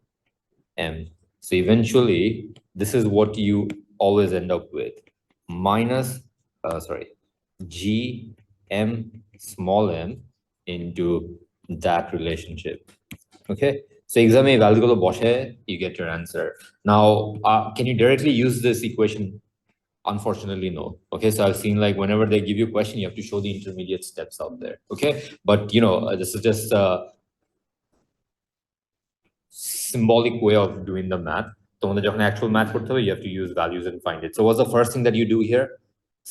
M. So eventually, this is what you always end up with. Minus, G M small m into that relationship. Okay. So exam में value को बॉशे, you get your answer. Now, can you directly use this equation? Unfortunately, no. Okay, so I've seen like whenever they give you a question, you have to show the intermediate steps out there. Okay, but you know, this is just a symbolic way of doing the math. So when the actual math করতে হবে, you have to use values and find it. So what's the first thing that you do here?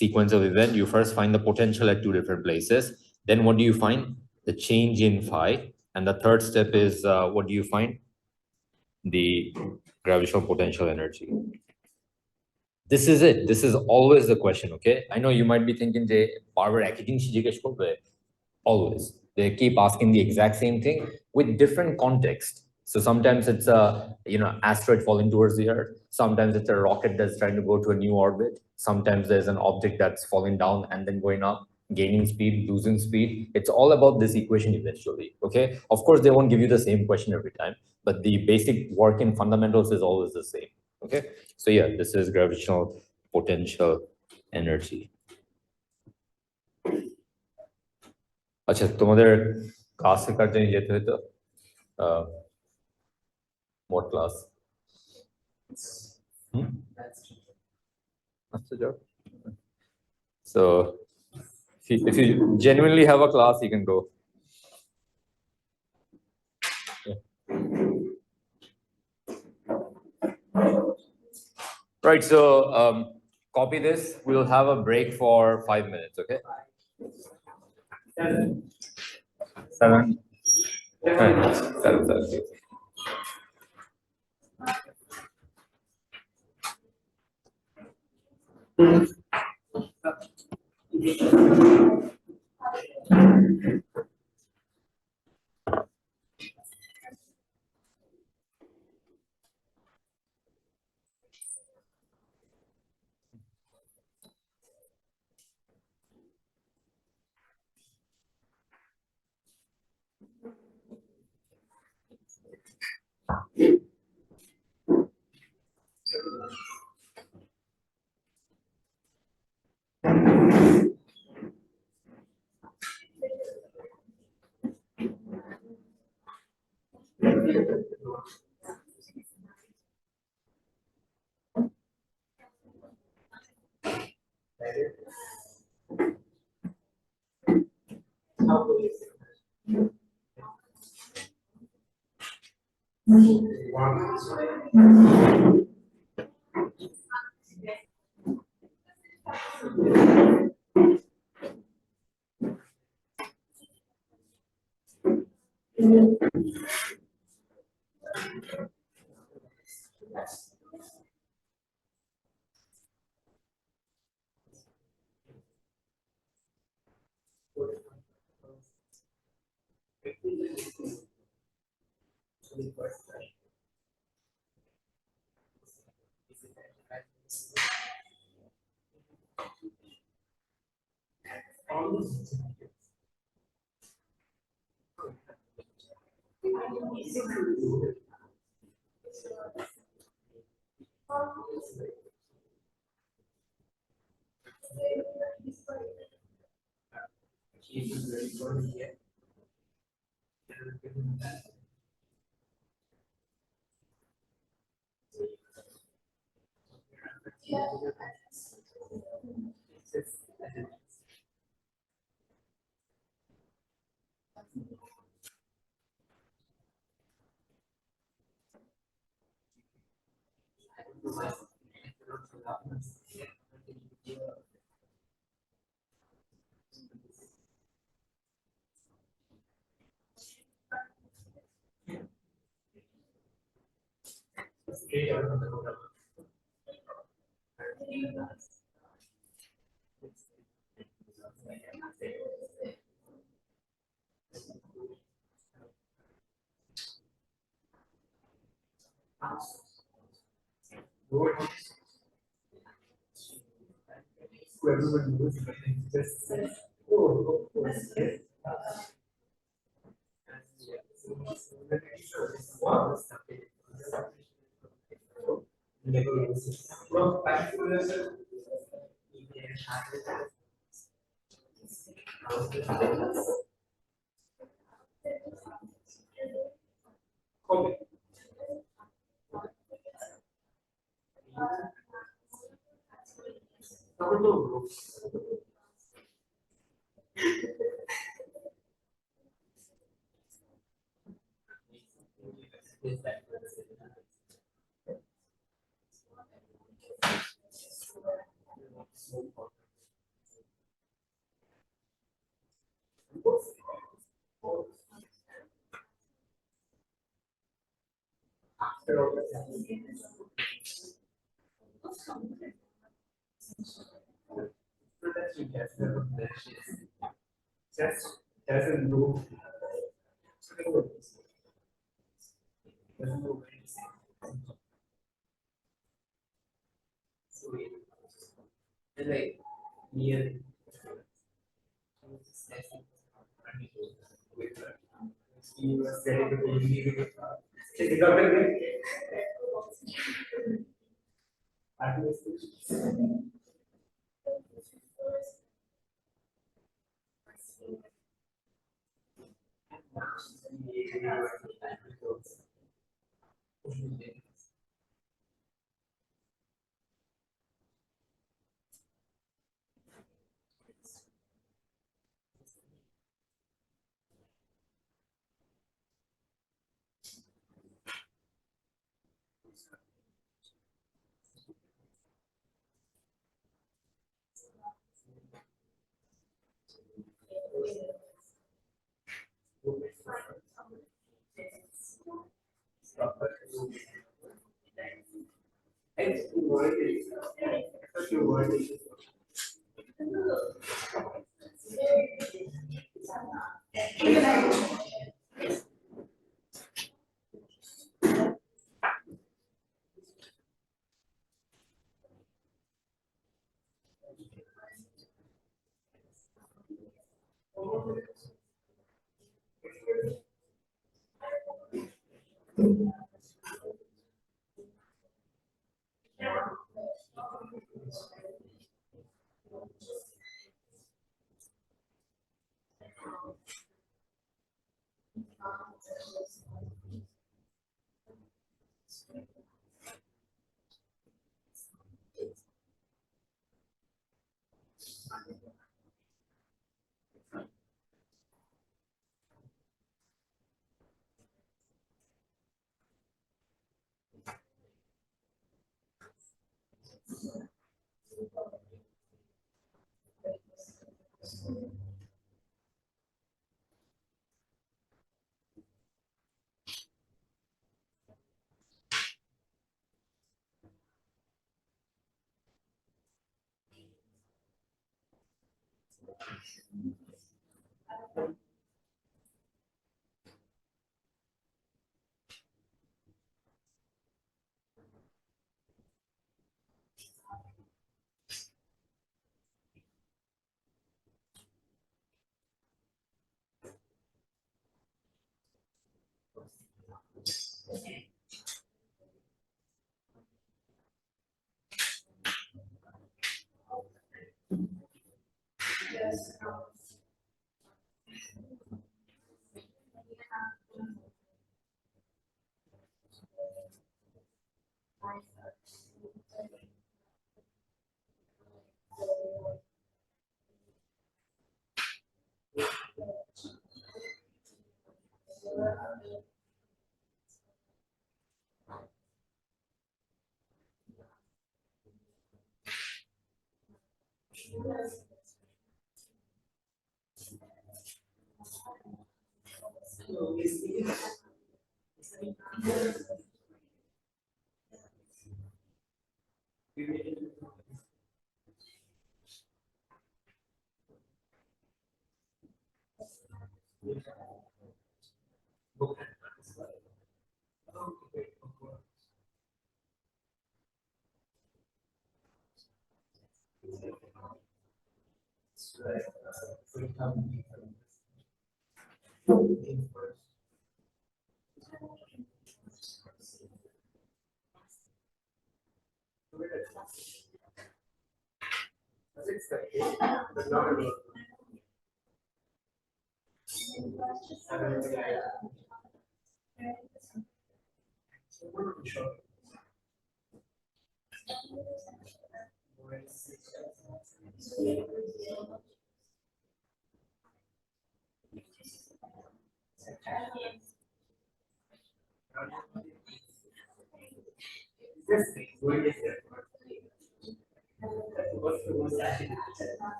Sequence of event. You first find the potential at two different places. Then what do you find? The change in phi. And the third step is what do you find? The gravitational potential energy. This is it. This is always the question, okay? I know you might be thinking, যে বারবার একই জিনিসই জিজ্ঞেস করবে। Always. They keep asking the exact same thing with different context. So sometimes it's a asteroid falling towards the Earth. Sometimes it's a rocket that's trying to go to a new orbit. Sometimes there's an object that's falling down and then going up, gaining speed, losing speed. It's all about this equation eventually. Okay. Of course, they won't give you the same question every time, but the basic working fundamentals is always the same. Okay. So yeah, this is gravitational potential energy. আচ্ছা তোমাদের class শেখার জন্য যেতে হতো what class? So if you genuinely have a class, you can go. Yeah. Right, so copy this. We'll have a break for 5 minutes, okay? 7. 7.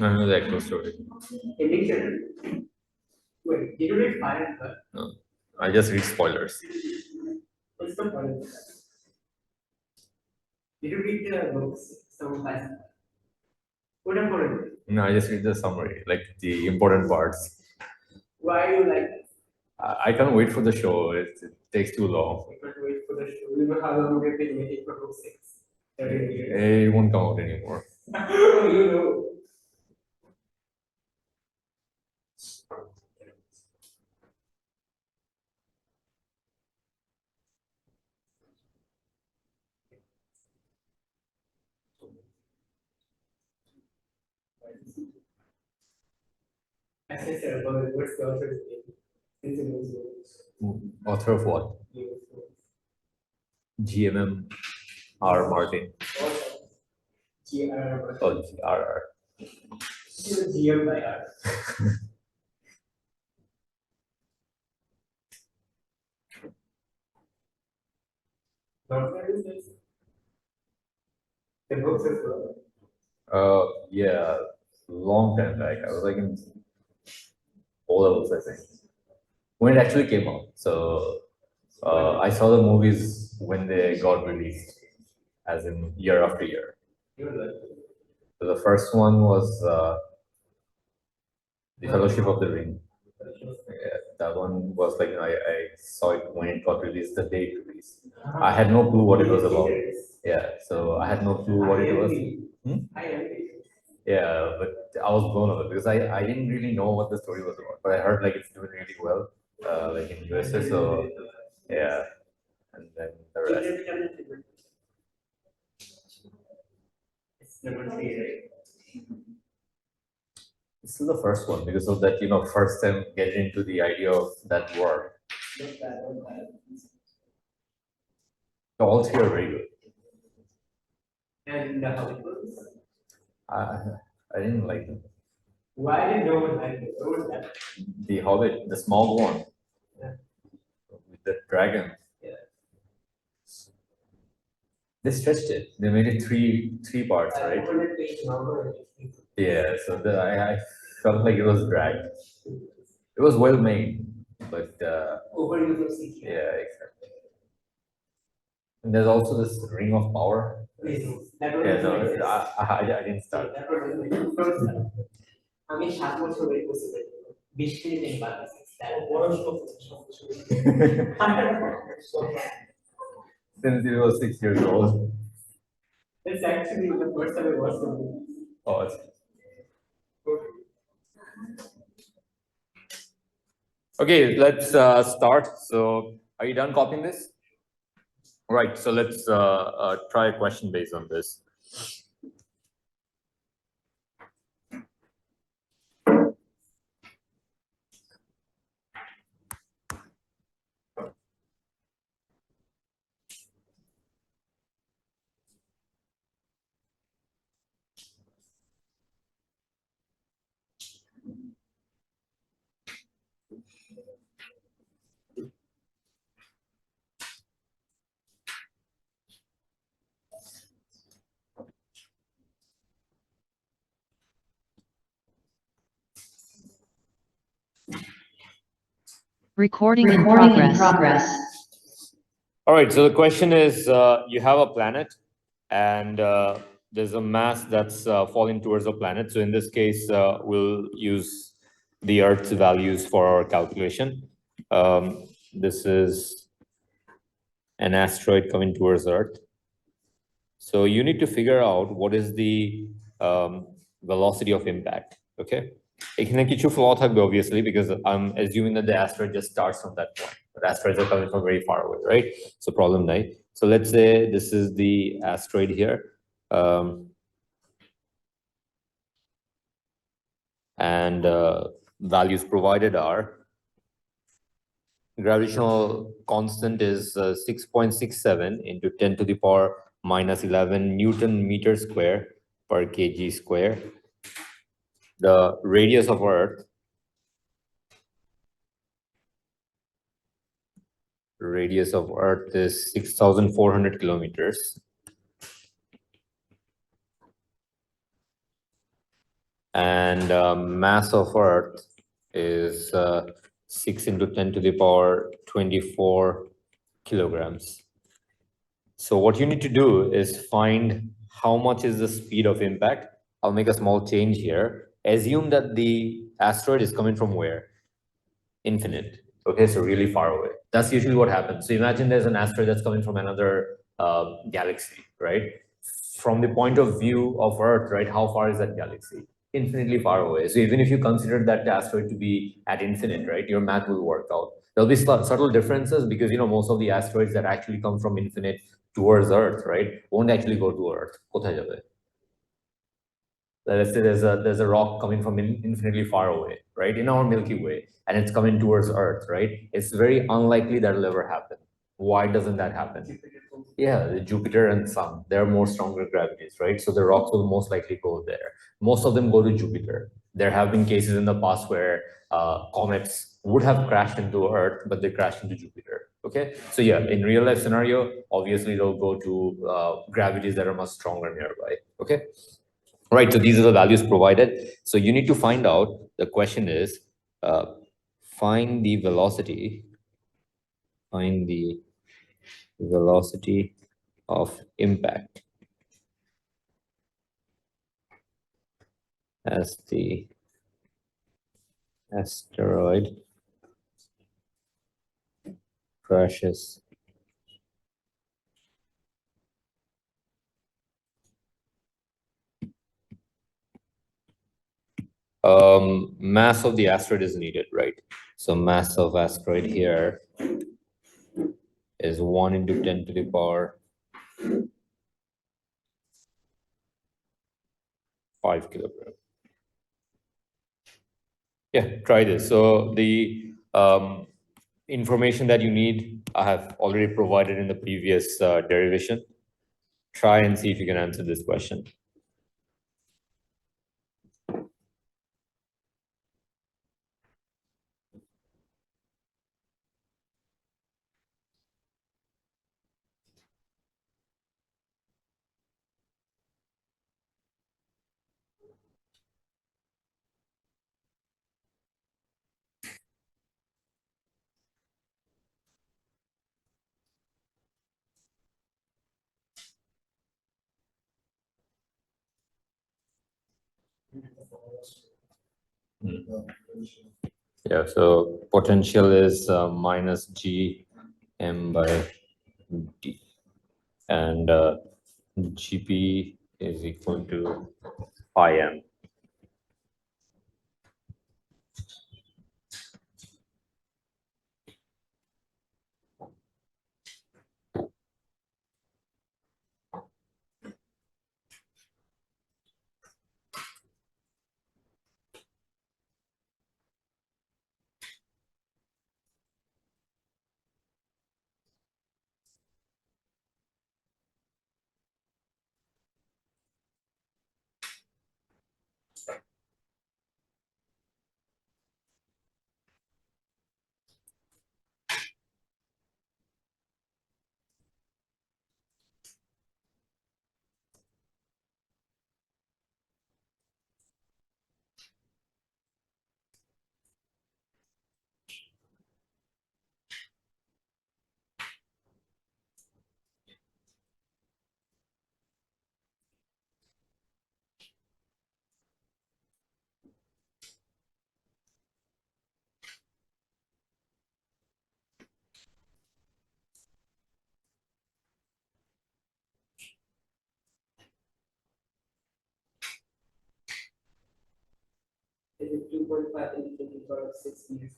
I know the actual story. No, I just read spoilers. No, I just read the summary, like the important parts. I can't wait for the show. It takes too long. It won't come out anymore. Author of what? GMM R. Martin. Oh, RR. Yeah, long time back. I was like in O levels, I think, when it actually came out. So I saw the movies when they got released, as in year after year. So the first one was The Fellowship of the Ring. Yeah, that one was like I saw it when it got released, the day it released. I had no clue what it was about. Yeah, so I had no clue what it was. Hmm? Yeah, but I was blown away because I didn't really know what the story was about, but I heard like it's doing really well, like in USA. So yeah, and then the rest. It's still the first one because of that, first time getting into the idea of that war. All three are very good. I, I didn't like them. Why did no one like it? What was that? The Hobbit, the small one. Yeah. With the dragon. They stretched it. They made it three parts, right? Yeah, so I felt like it was dragged. It was well made, but Overuse of CGI. yeah, exactly. And there's also this ring of power. That was Yeah, no, I didn't start. that was আমি 7 বছর wait করছি 20 minute আমি বাদ Since he was 6 years old. It's actually the first time I watched the movie. Oh, it's... Okay, let's start. So, are you done copying this? Right. So let's try a question based on this. Recording in progress. All right. So the question is, you have a planet, and there's a mass that's falling towards the planet. So in this case, we'll use the Earth's values for our calculation. This is an asteroid coming towards Earth. So you need to figure out what is the velocity of impact. Okay. এখানে কিছু flaw থাকবে obviously because I'm assuming that the asteroid just starts from that point. But asteroids are coming from very far away, right? So problem নাই. So let's say this is the asteroid here. And values provided are gravitational constant is 6.67 into 10 to the power minus 11 Newton meter square per kg square. The radius of Earth is 6,400 kilometers. And mass of Earth is 6 into 10 to the power 24 kilograms. So what you need to do is find how much is the speed of impact. I'll make a small change here. Assume that the asteroid is coming from where? Infinite. Okay, so really far away. That's usually what happens. So imagine there's an asteroid that's coming from another galaxy, right? From the point of view of Earth, right? How far is that galaxy? Infinitely far away. So even if you consider that asteroid to be at infinite, right? Your math will work out. There'll be subtle differences because, most of the asteroids that actually come from infinite towards Earth, right? Won't actually go to Earth. কোথায় যাবে? Let's say there's a rock coming from infinitely far away, right? In our Milky Way, and it's coming towards Earth, right? It's very unlikely that'll ever happen. Why doesn't that happen? Yeah, Jupiter and Sun, they're more stronger gravities, right? So the rocks will most likely go there. Most of them go to Jupiter. There have been cases in the past where comets would have crashed into Earth, but they crashed into Jupiter. Okay, so yeah, in real life scenario, obviously they'll go to gravities that are much stronger nearby. Okay. Right, so these are the values provided. So you need to find out, the question is, find the velocity of impact as the asteroid crashes mass of the asteroid is needed, right? So mass of asteroid here is 1 into 10 to the power 5 kilogram. Yeah, try this. So the information that you need, I have already provided in the previous derivation. Try and see if you can answer this question. Yeah, so potential is minus G M by D, and GP is equal to pi M. 2.5 into 10 to the power of 6 meters.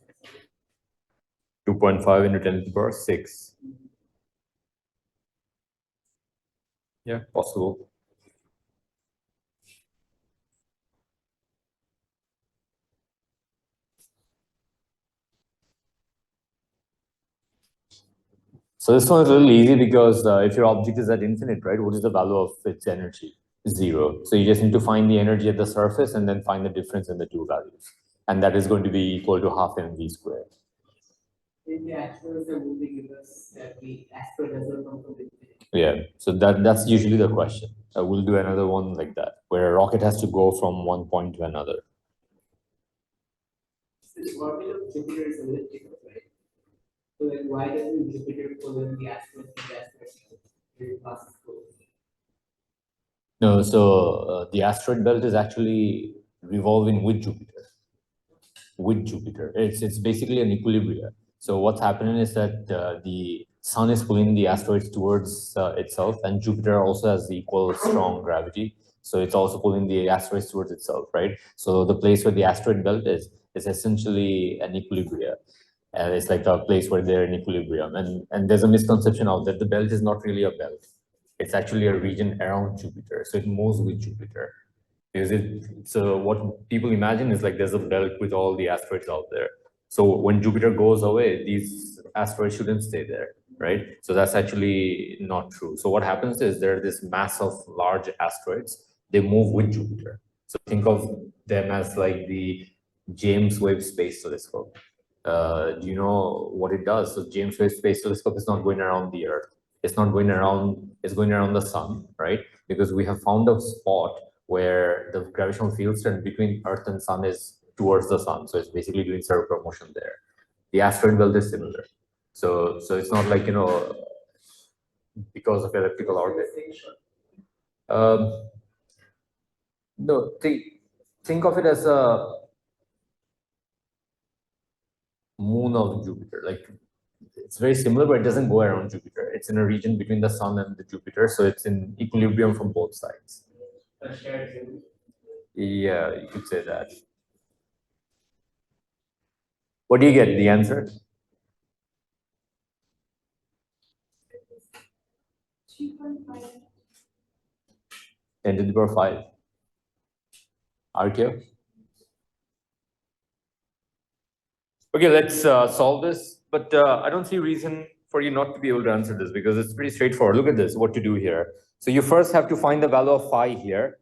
2.5 into 10 to the power 6. Yeah, possible. So this one is a little easy because if your object is at infinite, right, what is the value of its energy? 0. So you just need to find the energy at the surface and then find the difference in the two values. And that is going to be equal to half mv squared. In the actuals, the movie give us that the asteroid doesn't come from the infinity. Yeah, so that's usually the question. We'll do another one like that, where a rocket has to go from one point to another. So the orbit of Jupiter is elliptical, right? So then why doesn't Jupiter pull in the asteroids and the asteroids during passes close? No, so the asteroid belt is actually revolving with Jupiter. It's basically an equilibrium. So what's happening is that the sun is pulling the asteroids towards itself, and Jupiter also has the equal strong gravity. So it's also pulling the asteroids towards itself, right? So the place where the asteroid belt is essentially an equilibrium. And it's like a place where they're in equilibrium. And there's a misconception out there. The belt is not really a belt. It's actually a region around Jupiter. So it moves with Jupiter. So what people imagine is like there's a belt with all the asteroids out there. So when Jupiter goes away, these asteroids shouldn't stay there, right? So that's actually not true. So what happens is there are this mass of large asteroids. They move with Jupiter. So think of them as like the James Webb Space Telescope. Do you know what it does? So James Webb Space Telescope is not going around the Earth. It's not going around. It's going around the sun, right? Because we have found a spot where the gravitational field strength between Earth and Sun is towards the Sun. So it's basically doing circular motion there. The asteroid belt is similar. So it's not like, because of elliptical orbit. No, think of it as a moon of Jupiter. Like it's very similar, but it doesn't go around Jupiter. It's in a region between the Sun and the Jupiter. So it's in equilibrium from both sides. Yeah, you could say that. What do you get? The answer? 10 to the power 5. Archeo? Okay, let's solve this. But I don't see reason for you not to be able to answer this because it's pretty straightforward. Look at this, what to do here. So you first have to find the value of phi here,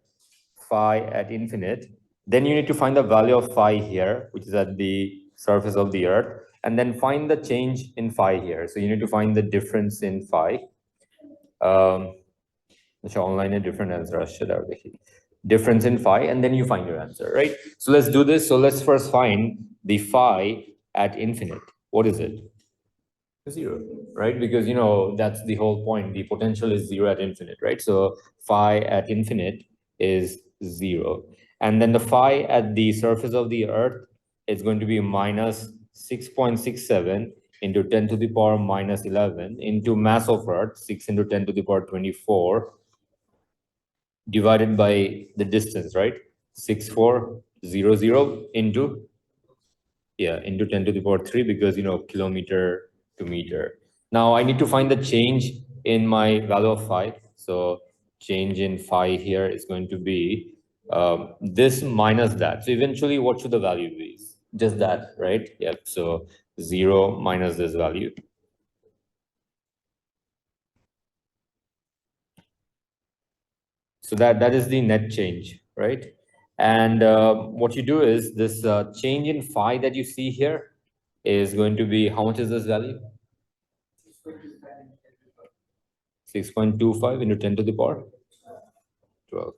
phi at infinite. Then you need to find the value of phi here, which is at the surface of the Earth. And then find the change in phi here. So you need to find the difference in phi. Online a different answer. Difference in phi, and then you find your answer, right? So let's do this. So let's first find the phi at infinite. What is it? 0, right? Because that's the whole point. The potential is 0 at infinite, right? So phi at infinite is 0. And then the phi at the surface of the Earth is going to be minus 6.67 into 10 to the power minus 11 into mass of Earth, 6 into 10 to the power 24, divided by the distance, right? 6400 into, yeah, into 10 to the power 3, because, kilometer to meter. Now I need to find the change in my value of phi. So change in phi here is going to be this minus that. So eventually, what should the value be? Just that, right? Yep. So 0 minus this value. So that is the net change, right? And what you do is this change in phi that you see here is going to be, how much is this value? 6.25 into 10 to the power 12,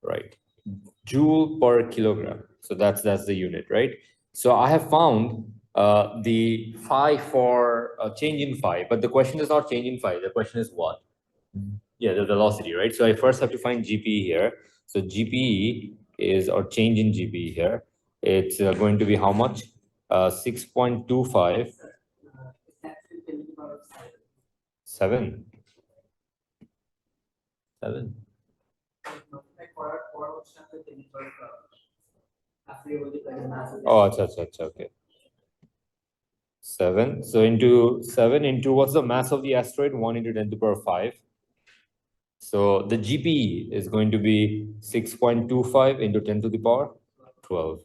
right? Joule per kilogram. So that's the unit, right? So I have found the phi for change in phi, but the question is not change in phi. The question is what? Yeah, the velocity, right? So I first have to find GPE here. So GPE is, or change in GPE here, it's going to be how much? 6.25. 7. 7. Oh, it's okay. 7. So into 7 into, what's the mass of the asteroid? 1 into 10 to the power 5. So the GPE is going to be 6.25 into 10 to the power 12.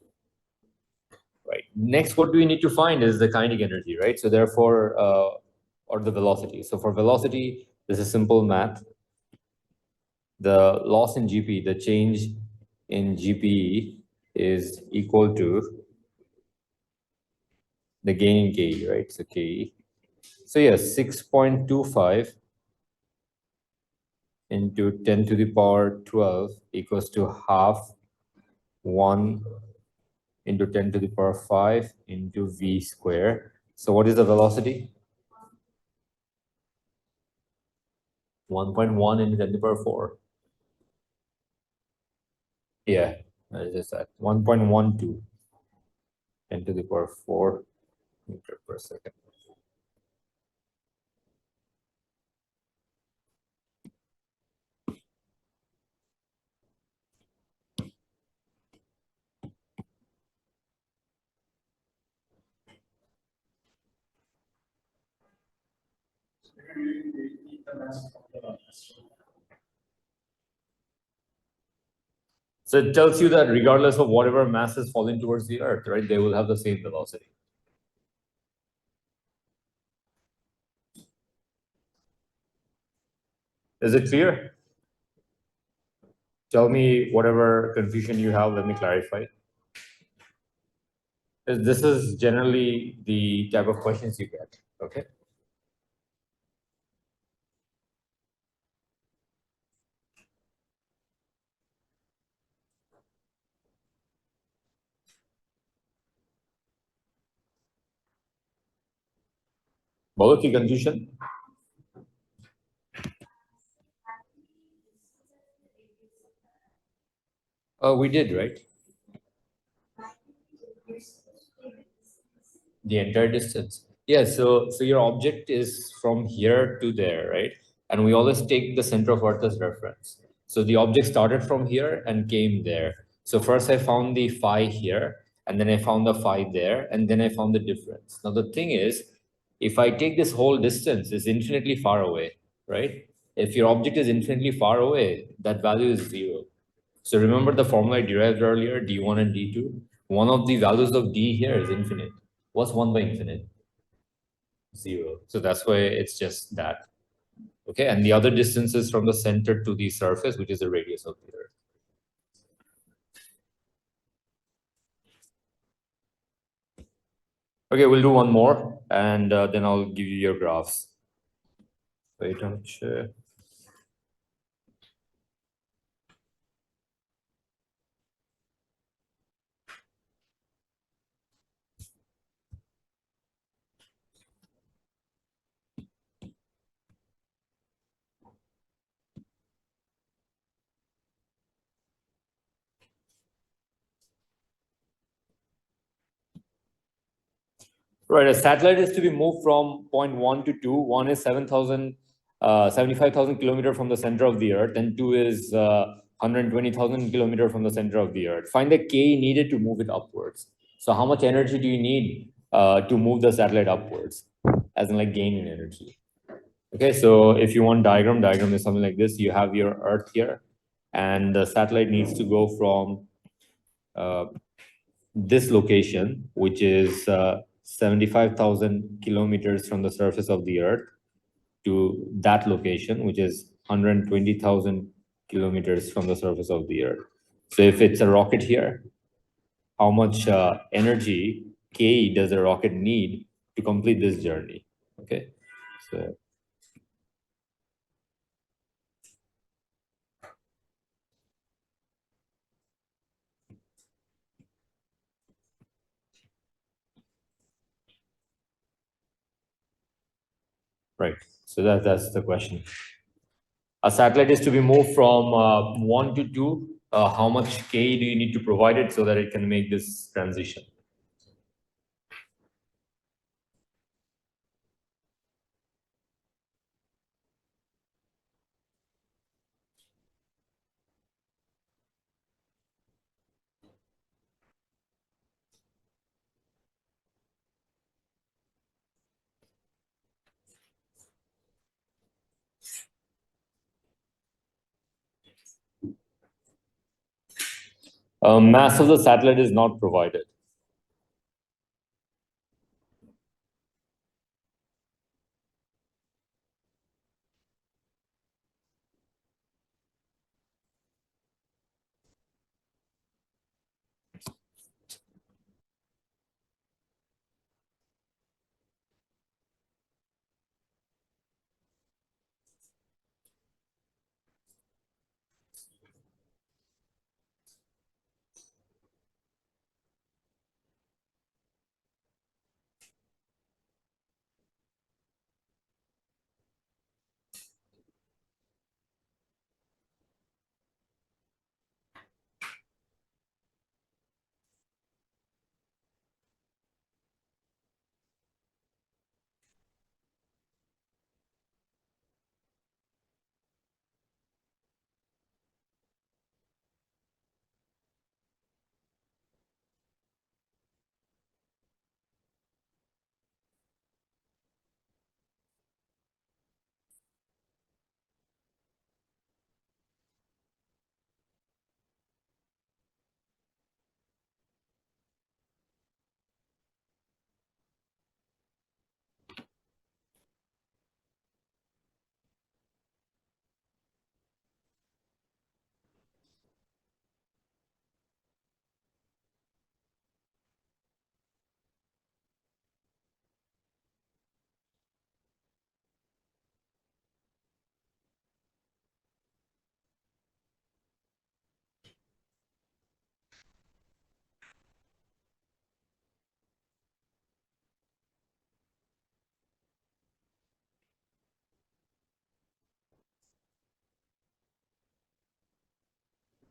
Right. Next, what do we need to find is the kinetic energy, right? So therefore, or the velocity. So for velocity, this is simple math. The loss in GP, the change in GPE is equal to the gain in KE, right? So KE. So yes, 6.25 into 10 to the power 12 equals to half 1 into 10 to the power 5 into V square. So what is the velocity? 1.1 into 10 to the power 4. Yeah, that is just that. 1.12 10 to the power 4 meter per second. So it tells you that regardless of whatever mass is falling towards the Earth, right, they will have the same velocity. Is it clear? Tell me whatever confusion you have, let me clarify. This is generally the type of questions you get, okay? बहुत की confusion? We did, right? The entire distance. Yeah, so your object is from here to there, right? And we always take the center of Earth as reference. So the object started from here and came there. So first I found the phi here, and then I found the phi there, and then I found the difference. Now the thing is, if I take this whole distance, it's infinitely far away, right? If your object is infinitely far away, that value is 0. So remember the formula I derived earlier, d1 and d2? One of the values of d here is infinite. What's 1 by infinite? 0. So that's why it's just that. Okay, and the other distance is from the center to the surface, which is the radius of the Earth. Okay, we'll do one more, and then I'll give you your graphs. Wait, I'm sure. Right, a satellite is to be moved from point 1 to 2. 1 is 75,000 kilometers from the center of the Earth, and 2 is 120,000 kilometers from the center of the Earth. Find the K needed to move it upwards. So how much energy do you need to move the satellite upwards, as in like gain in energy? Okay, so if you want diagram is something like this. You have your Earth here, and the satellite needs to go from this location, which is 75,000 kilometers from the surface of the Earth, to that location, which is 120,000 kilometers from the surface of the Earth. So if it's a rocket here, how much energy K does a rocket need to complete this journey? Okay, so right, so that's the question. A satellite is to be moved from 1 to 2. How much K do you need to provide it so that it can make this transition? Mass of the satellite is not provided.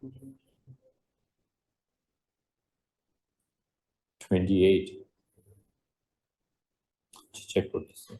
Mhm. 28. Check what this is.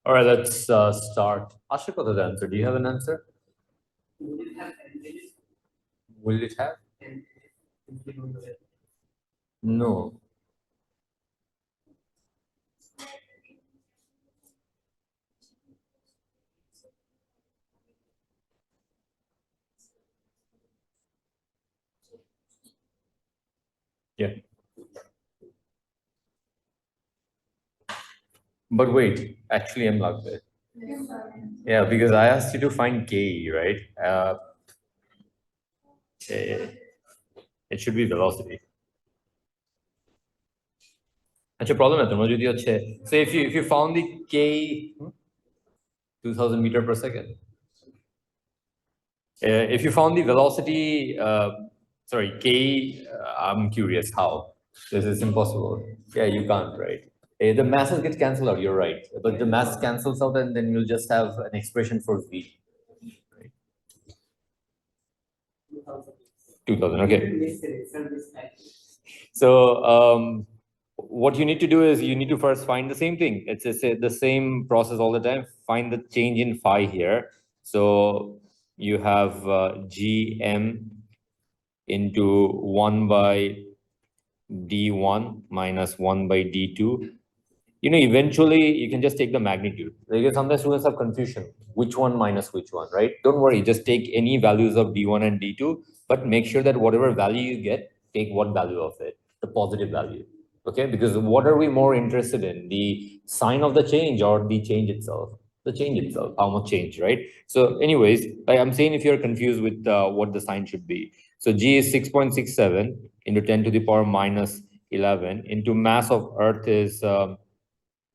All right, let's start. Ashik, what is the answer? Do you have an answer? Would it have advantages Will it have? and if we don't know it? No. Yeah. But wait, actually, I'm logged in. Yeah, because I asked you to find K, right? It, it should be velocity. আচ্ছা problem না তোমার যদি হচ্ছে so if you found the K 2000 meter per second. If you found the velocity, sorry, K, I'm curious how. This is impossible. Yeah, you can't, right? The masses get cancelled out, you're right. But the mass cancels out and then you'll just have an expression for V. 2000, okay. So what you need to do is you need to first find the same thing. It's the same process all the time. Find the change in phi here. So you have Gm into 1 by d1 minus 1 by d2. You know, eventually you can just take the magnitude. Because sometimes students have confusion. Which one minus which one, right? Don't worry, just take any values of d1 and d2, but make sure that whatever value you get, take what value of it, the positive value. Okay, because what are we more interested in? The sign of the change or the change itself? The change itself, how much change, right? So anyways, like I'm saying, if you're confused with what the sign should be. So G is 6.67 into 10 to the power minus 11 into mass of Earth is,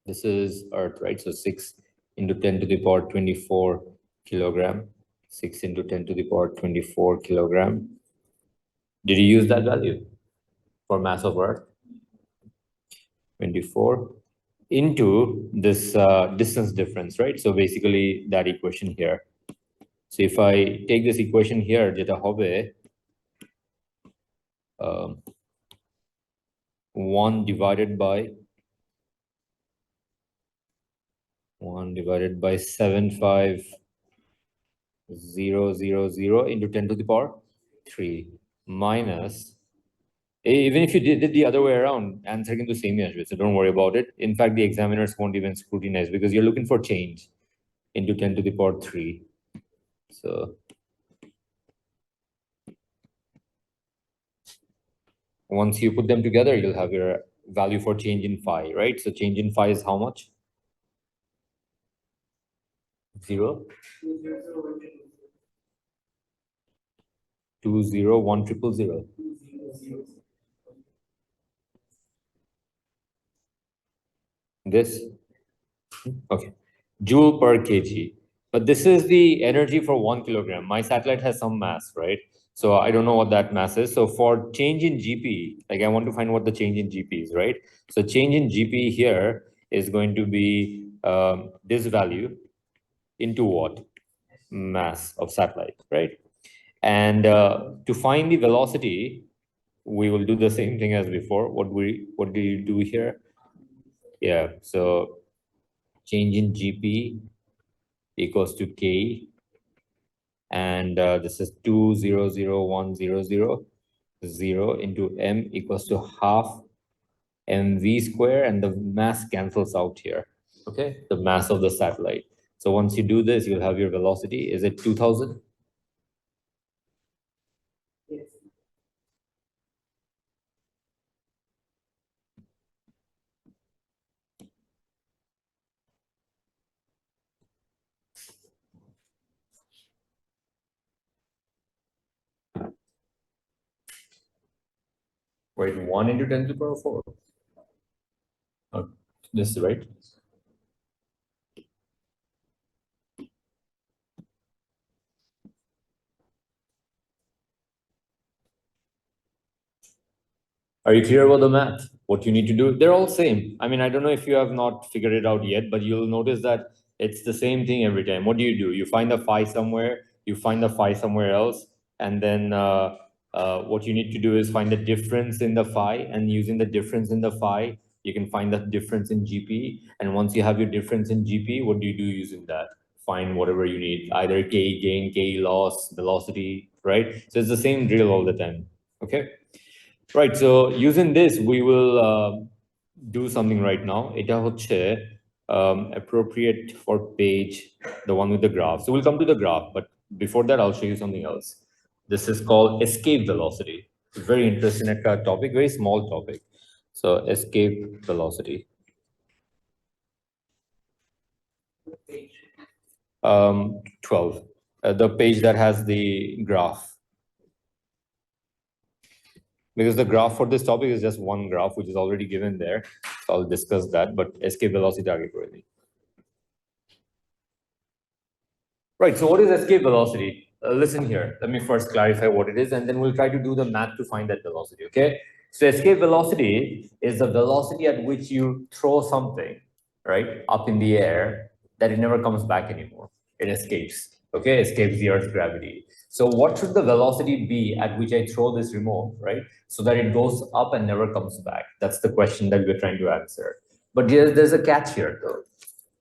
this is Earth, right? So 6 into 10 to the power 24 kilogram. 6 into 10 to the power 24 kilogram. Did you use that value for mass of Earth? 24 into this distance difference, right? So basically that equation here. So if I take this equation here, jeta hobe 1 divided by 75000 into 10 to the power 3 minus, even if you did the other way around, answer into same আসবে, so don't worry about it. In fact, the examiners won't even scrutinize because you're looking for change into 10 to the power 3. So once you put them together, you'll have your value for change in phi, right? So change in phi is how much? 0, 201,000. This, okay, joule per kg. But this is the energy for 1 kilogram. My satellite has some mass, right? So I don't know what that mass is. So for change in GP, like I want to find what the change in GP is, right? So change in GP here is going to be this value into what? Mass of satellite, right? And to find the velocity, we will do the same thing as before. What do you do here? Yeah, so change in GP equals to K, and this is 200,100 into M equals to half mv square, and the mass cancels out here. Okay, the mass of the satellite. So once you do this, you'll have your velocity. Is it 2000? Yes. Wait, 1 into 10 to the power 4. Oh, this is right. Are you clear about the math? What you need to do? They're all same. I mean, I don't know if you have not figured it out yet, but you'll notice that it's the same thing every time. What do? You find the phi somewhere, you find the phi somewhere else, and then what you need to do is find the difference in the phi, and using the difference in the phi, You can find that difference in GP. And once you have your difference in GP, what do you do using that? Find whatever you need, either K gain, K loss, velocity, right? So it's the same drill all the time, okay? Right, so using this, we will do something right now. এটা হচ্ছে appropriate for page, the one with the graph. So we'll come to the graph, but before that, I'll show you something else. This is called escape velocity. Very interesting topic, very small topic. So escape velocity. 12, the page that has the graph. Because the graph for this topic is just one graph, which is already given there. So I'll discuss that, but escape velocity target already. Right, so what is escape velocity? Listen here, let me first clarify what it is, and then we'll try to do the math to find that velocity, okay? So escape velocity is the velocity at which you throw something, right, up in the air, that it never comes back anymore. It escapes, okay? Escapes the Earth's gravity. So what should the velocity be at which I throw this remote, right? So that it goes up and never comes back. That's the question that we're trying to answer. But there's a catch here, though.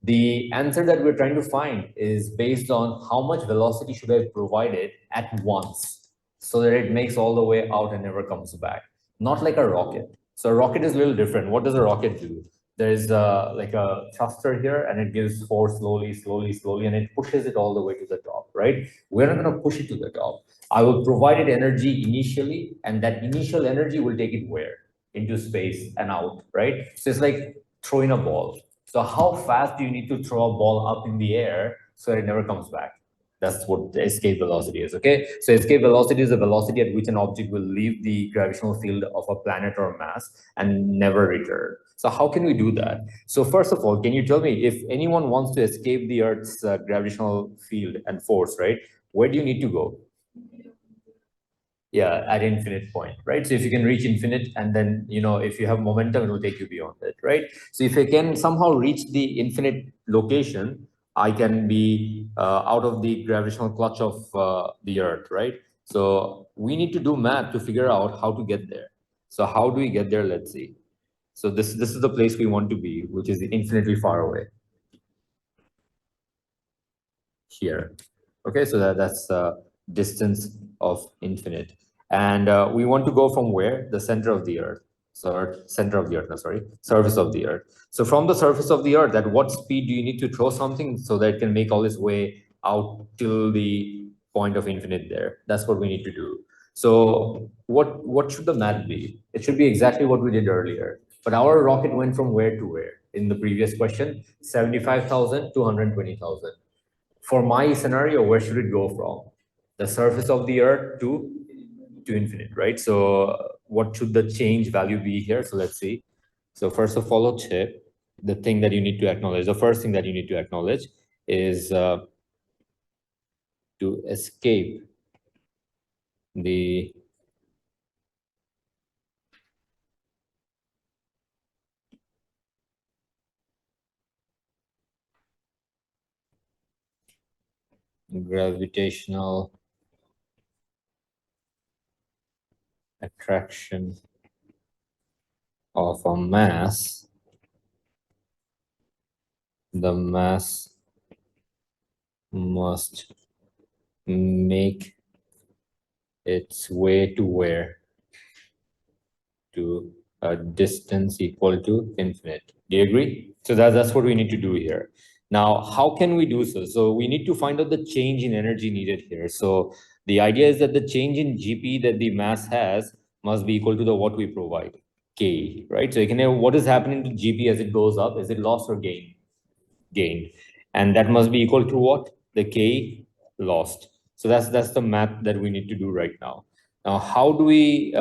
The answer that we're trying to find is based on how much velocity should I provide it at once so that it makes all the way out and never comes back. Not like a rocket. So a rocket is a little different. What does a rocket do? There's like a thruster here and it gives force slowly, slowly, slowly, and it pushes it all the way to the top, right? We're not going to push it to the top. I will provide it energy initially, and that initial energy will take it where? Into space and out, right? So it's like throwing a ball. So how fast do you need to throw a ball up in the air so it never comes back? That's what the escape velocity is, okay? So escape velocity is the velocity at which an object will leave the gravitational field of a planet or mass and never return. So how can we do that? So first of all, can you tell me, if anyone wants to escape the Earth's gravitational field and force, right? Where do you need to go? Yeah, at infinite point, right? So if you can reach infinite, and then, if you have momentum, it will take you beyond it, right? So if I can somehow reach the infinite location, I can be out of the gravitational clutch of the Earth, right? So we need to do math to figure out how to get there. So how do we get there? Let's see. So this is the place we want to be, which is infinitely far away. Here. Okay, so that's distance of infinite. And we want to go from where? The center of the Earth. So center of the Earth, no, sorry, surface of the Earth. So from the surface of the Earth, at what speed do you need to throw something so that it can make all its way out till the point of infinite there? That's what we need to do. So what should the math be? It should be exactly what we did earlier. But our rocket went from where to where? In the previous question, 75,000 to 120,000. For my scenario, where should it go from? The surface of the Earth to infinite, right? So what should the change value be here? So let's see. So first of all, the thing that you need to acknowledge, the first thing that you need to acknowledge is to escape the gravitational attraction of a mass, the mass must make its way to where? To a distance equal to infinite. Do you agree? So that's what we need to do here. Now, how can we do so? So we need to find out the change in energy needed here. So the idea is that the change in GP that the mass has must be equal to the what we provide, K, right? So you can know what is happening to GP as it goes up. Is it lost or gained? Gained. And that must be equal to what? The K lost. So that's the math that we need to do right now. Now, how do we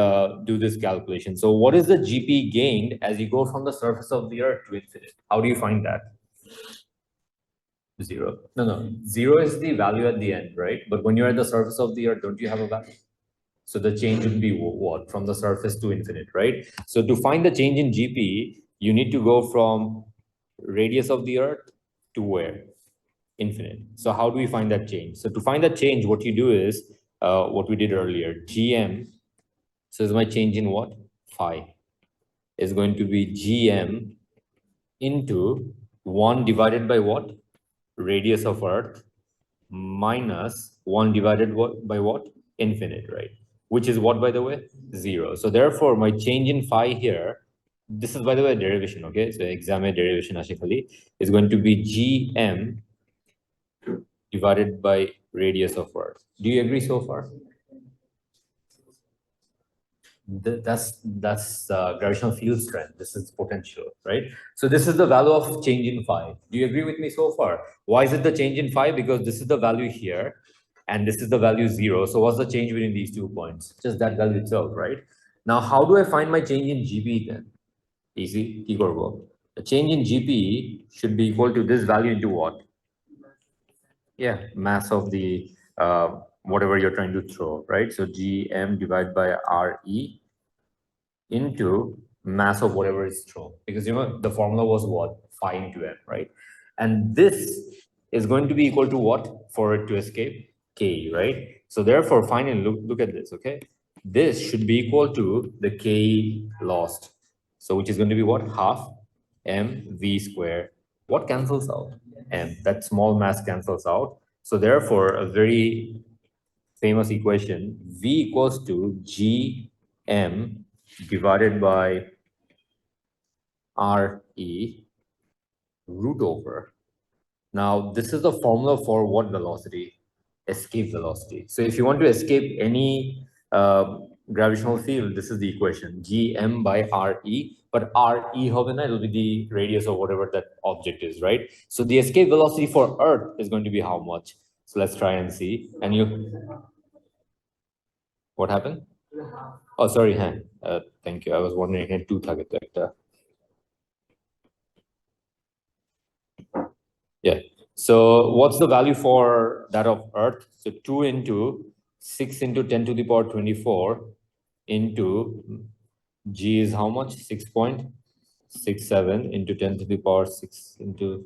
do this calculation? So what is the GP gained as you go from the surface of the Earth to infinite? How do you find that? 0. No. 0 is the value at the end, right? But when you're at the surface of the Earth, don't you have a value? So the change would be what? From the surface to infinite, right? So to find the change in GP, you need to go from radius of the Earth to where? Infinite. So how do we find that change? So to find that change, what you do is what we did earlier, GM. So is my change in what? Phi. is going to be gm into 1 divided by what? Radius of Earth minus 1 divided by what? Infinite, right? Which is what, by the way? 0. So therefore, my change in phi here, this is, by the way, derivation, okay? So exam derivation ashikali is going to be gm divided by radius of Earth. Do you agree so far? That's gravitational field strength. This is potential, right? So this is the value of change in phi. Do you agree with me so far? Why is it the change in phi? Because this is the value here, and this is the value 0. So what's the change between these 2 points? Just that value itself, right? Now, how do I find my change in GP then? Easy, কি করব? The change in GP should be equal to this value into what? Yeah, mass of the whatever you're trying to throw, right? So gm divided by re into mass of whatever is thrown, because you know the formula was what? Phi into m, right? And this is going to be equal to what for it to escape? K, right? So therefore, finally, look at this, okay? This should be equal to the K lost. So which is going to be what? Half mv square. What cancels out? M. That small mass cancels out. So therefore, a very famous equation, V equals to gm divided by RE root over. Now, this is the formula for what velocity? Escape velocity. So if you want to escape any gravitational field, this is the equation, gm by RE, but RE, it will be the radius of whatever that object is, right? So the escape velocity for Earth is going to be how much? So let's try and see. And you, what happened? Oh, sorry, thank you. I was wondering, two target vector. Yeah. So what's the value for that of Earth? So 2 into 6 into 10 to the power 24 into G is how much? 6.67 into 10 to the power 6 into,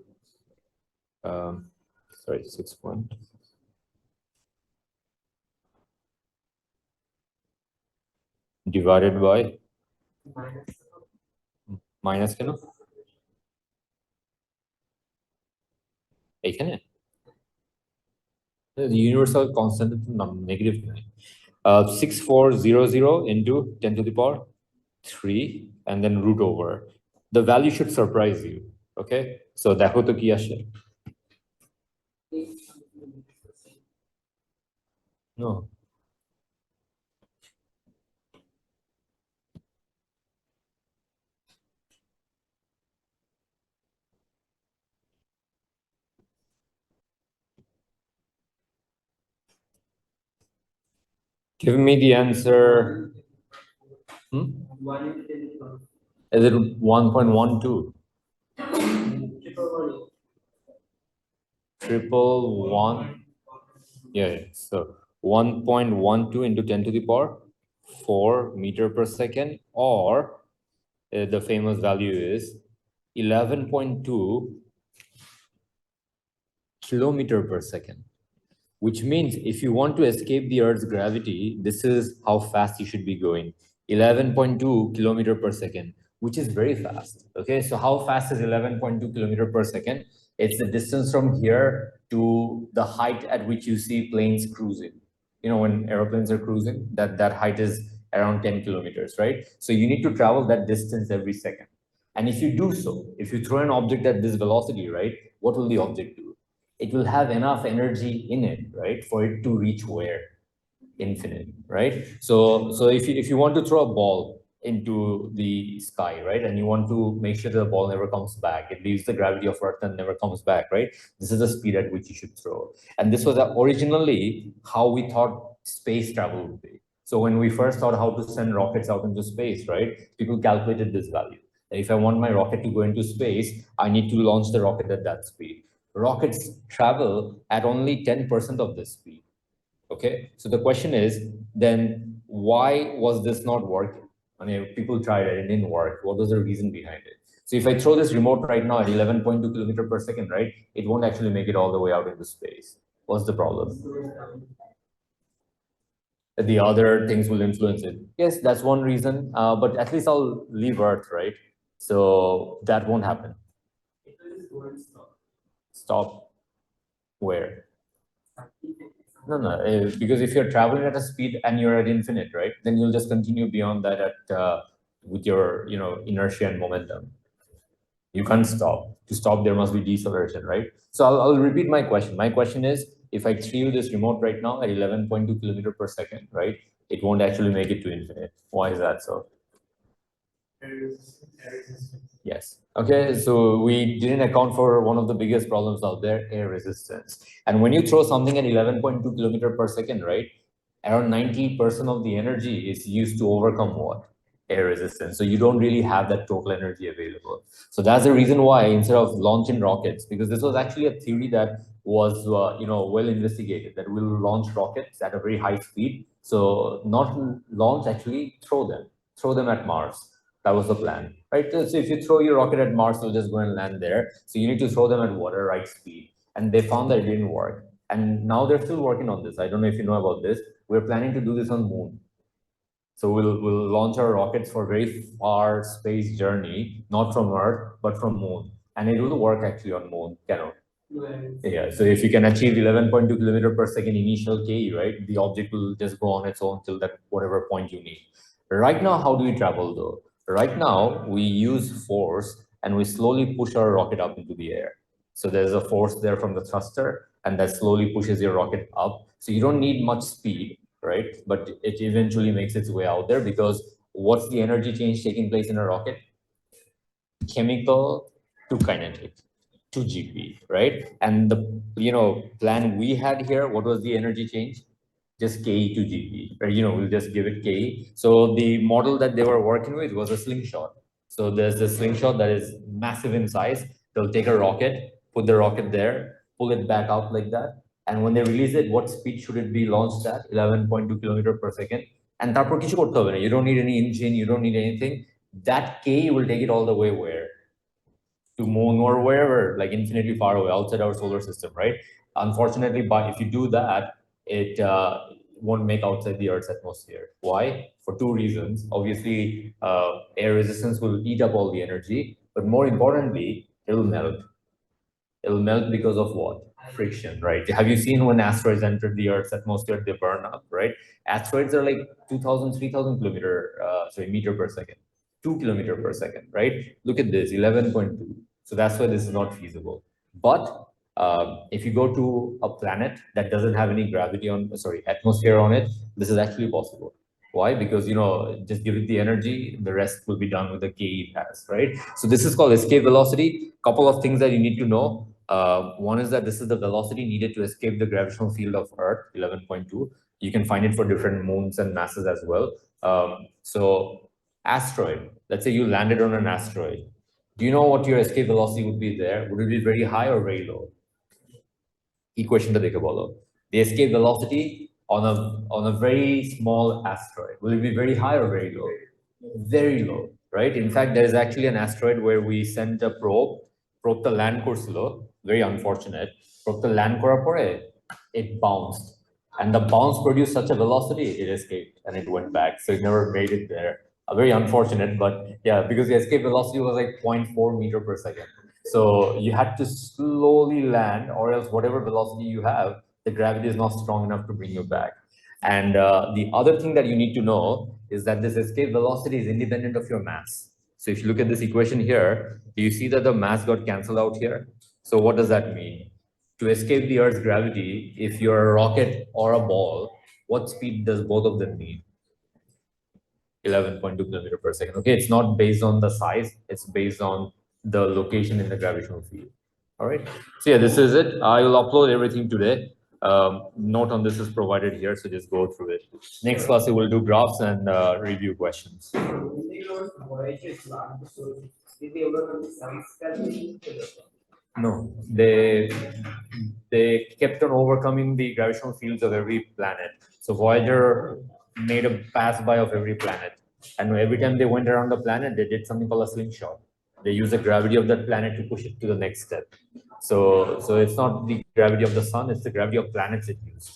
sorry, 6 point. Divided by minus কেন? এখানে the universal constant negative 6400 into 10 to the power 3 and then root over. The value should surprise you. Okay, so দেখো তো কি আসে? No. Give me the answer. Is it 1.12? Triple one. Yeah. So 1.12 into 10 to the power 4 meter per second, or the famous value is 11.2 kilometer per second. Which means if you want to escape the Earth's gravity, this is how fast you should be going. 11.2 kilometer per second, which is very fast. Okay, so how fast is 11.2 kilometer per second? It's the distance from here to the height at which you see planes cruising. You know, when airplanes are cruising, that height is around 10 kilometers, right? So you need to travel that distance every second. And if you do so, if you throw an object at this velocity, right, what will the object do? It will have enough energy in it, right, for it to reach where? Infinite, right? So if you want to throw a ball into the sky, right, and you want to make sure that the ball never comes back, it leaves the gravity of Earth and never comes back, right? This is the speed at which you should throw. And this was originally how we thought space travel would be. So when we first thought how to send rockets out into space, right, people calculated this value. If I want my rocket to go into space, I need to launch the rocket at that speed. Rockets travel at only 10% of this speed. Okay, so the question is, then why was this not working? I mean, people tried it, it didn't work. What was the reason behind it? So if I throw this remote right now at 11.2 kilometer per second, right, it won't actually make it all the way out into space. What's the problem? the other things will influence it. Yes, that's one reason, but at least I'll leave Earth, right? So that won't happen. It will just go and stop. Stop where? No, because if you're traveling at a speed and you're at infinite, right, then you'll just continue beyond that at with your inertia and momentum. You can't stop. To stop, there must be deceleration, right? So I'll repeat my question. My question is, if I threw this remote right now at 11.2 kilometer per second, right, it won't actually make it to infinite. Why is that so? Yes. Okay, so we didn't account for one of the biggest problems out there, air resistance. And when you throw something at 11.2 kilometer per second, right, around 90% of the energy is used to overcome what? Air resistance. So you don't really have that total energy available. So that's the reason why instead of launching rockets, because this was actually a theory that was well investigated, that we'll launch rockets at a very high speed. So not launch, actually throw them at Mars. That was the plan, right? So if you throw your rocket at Mars, it'll just go and land there. So you need to throw them at water right speed. And they found that it didn't work. And now they're still working on this. I don't know if you know about this. We're planning to do this on Moon. So we'll launch our rockets for very far space journey, not from Earth, but from Moon. And it will work actually on Moon, cannot. Yeah, so if you can achieve 11.2 kilometer per second initial Ke, right, the object will just go on its own till that whatever point you need. Right now, how do we travel though? Right now, we use force and we slowly push our rocket up into the air. So there's a force there from the thruster and that slowly pushes your rocket up. So you don't need much speed, right? But it eventually makes its way out there because what's the energy change taking place in a rocket? Chemical to kinetic to GP, right? And the plan we had here, what was the energy change? Just Ke to GP, or we'll just give it Ke. So the model that they were working with was a slingshot. So there's a slingshot that is massive in size. They'll take a rocket, put the rocket there, pull it back out like that. And when they release it, what speed should it be launched at? 11.2 kilometer per second. And তারপর কিছু করতে হবে না. You don't need any engine, you don't need anything. That K will take it all the way where? To Moon or wherever, like infinitely far away, outside our solar system, right? Unfortunately, but if you do that, it won't make outside the Earth's atmosphere. Why? For two reasons. Obviously, air resistance will eat up all the energy, but more importantly, it'll melt. It'll melt because of what? Friction, right? Have you seen when asteroids enter the Earth's atmosphere, they burn up, right? Asteroids are like 2,000, 3,000 meter per second, 2 kilometer per second, right? Look at this, 11.2. So that's why this is not feasible. But if you go to a planet that doesn't have any gravity atmosphere on it, this is actually possible. Why? Because, just give it the energy, the rest will be done with the K it has, right? So this is called escape velocity. Couple of things that you need to know. One is that this is the velocity needed to escape the gravitational field of Earth, 11.2. You can find it for different moons and masses as well. So asteroid, let's say you landed on an asteroid. Do you know what your escape velocity would be there? Would it be very high or very low? Equation to bolo. The escape velocity on a very small asteroid, will it be very high or very low? Very low, right? In fact, there is actually an asteroid where we sent a probe the land course, very unfortunate. Probe the land core, it bounced. And the bounce produced such a velocity, it escaped and it went back. So it never made it there. Very unfortunate, but yeah, because the escape velocity was like 0.4 meter per second. So you had to slowly land, or else whatever velocity you have, the gravity is not strong enough to bring you back. And the other thing that you need to know is that this escape velocity is independent of your mass. So if you look at this equation here, do you see that the mass got canceled out here? So what does that mean? To escape the Earth's gravity, if you're a rocket or a ball, what speed does both of them need? 11.2 kilometer per second. Okay, it's not based on the size, it's based on the location in the gravitational field. All right. So yeah, this is it. I will upload everything today. Note on this is provided here, so just go through it. Next class, we will do graphs and review questions. No, they kept on overcoming the gravitational fields of every planet. So Voyager made a pass by of every planet, and every time they went around the planet, they did something called a slingshot. They use the gravity of that planet to push it to the next step. So it's not the gravity of the sun; it's the gravity of planets it used.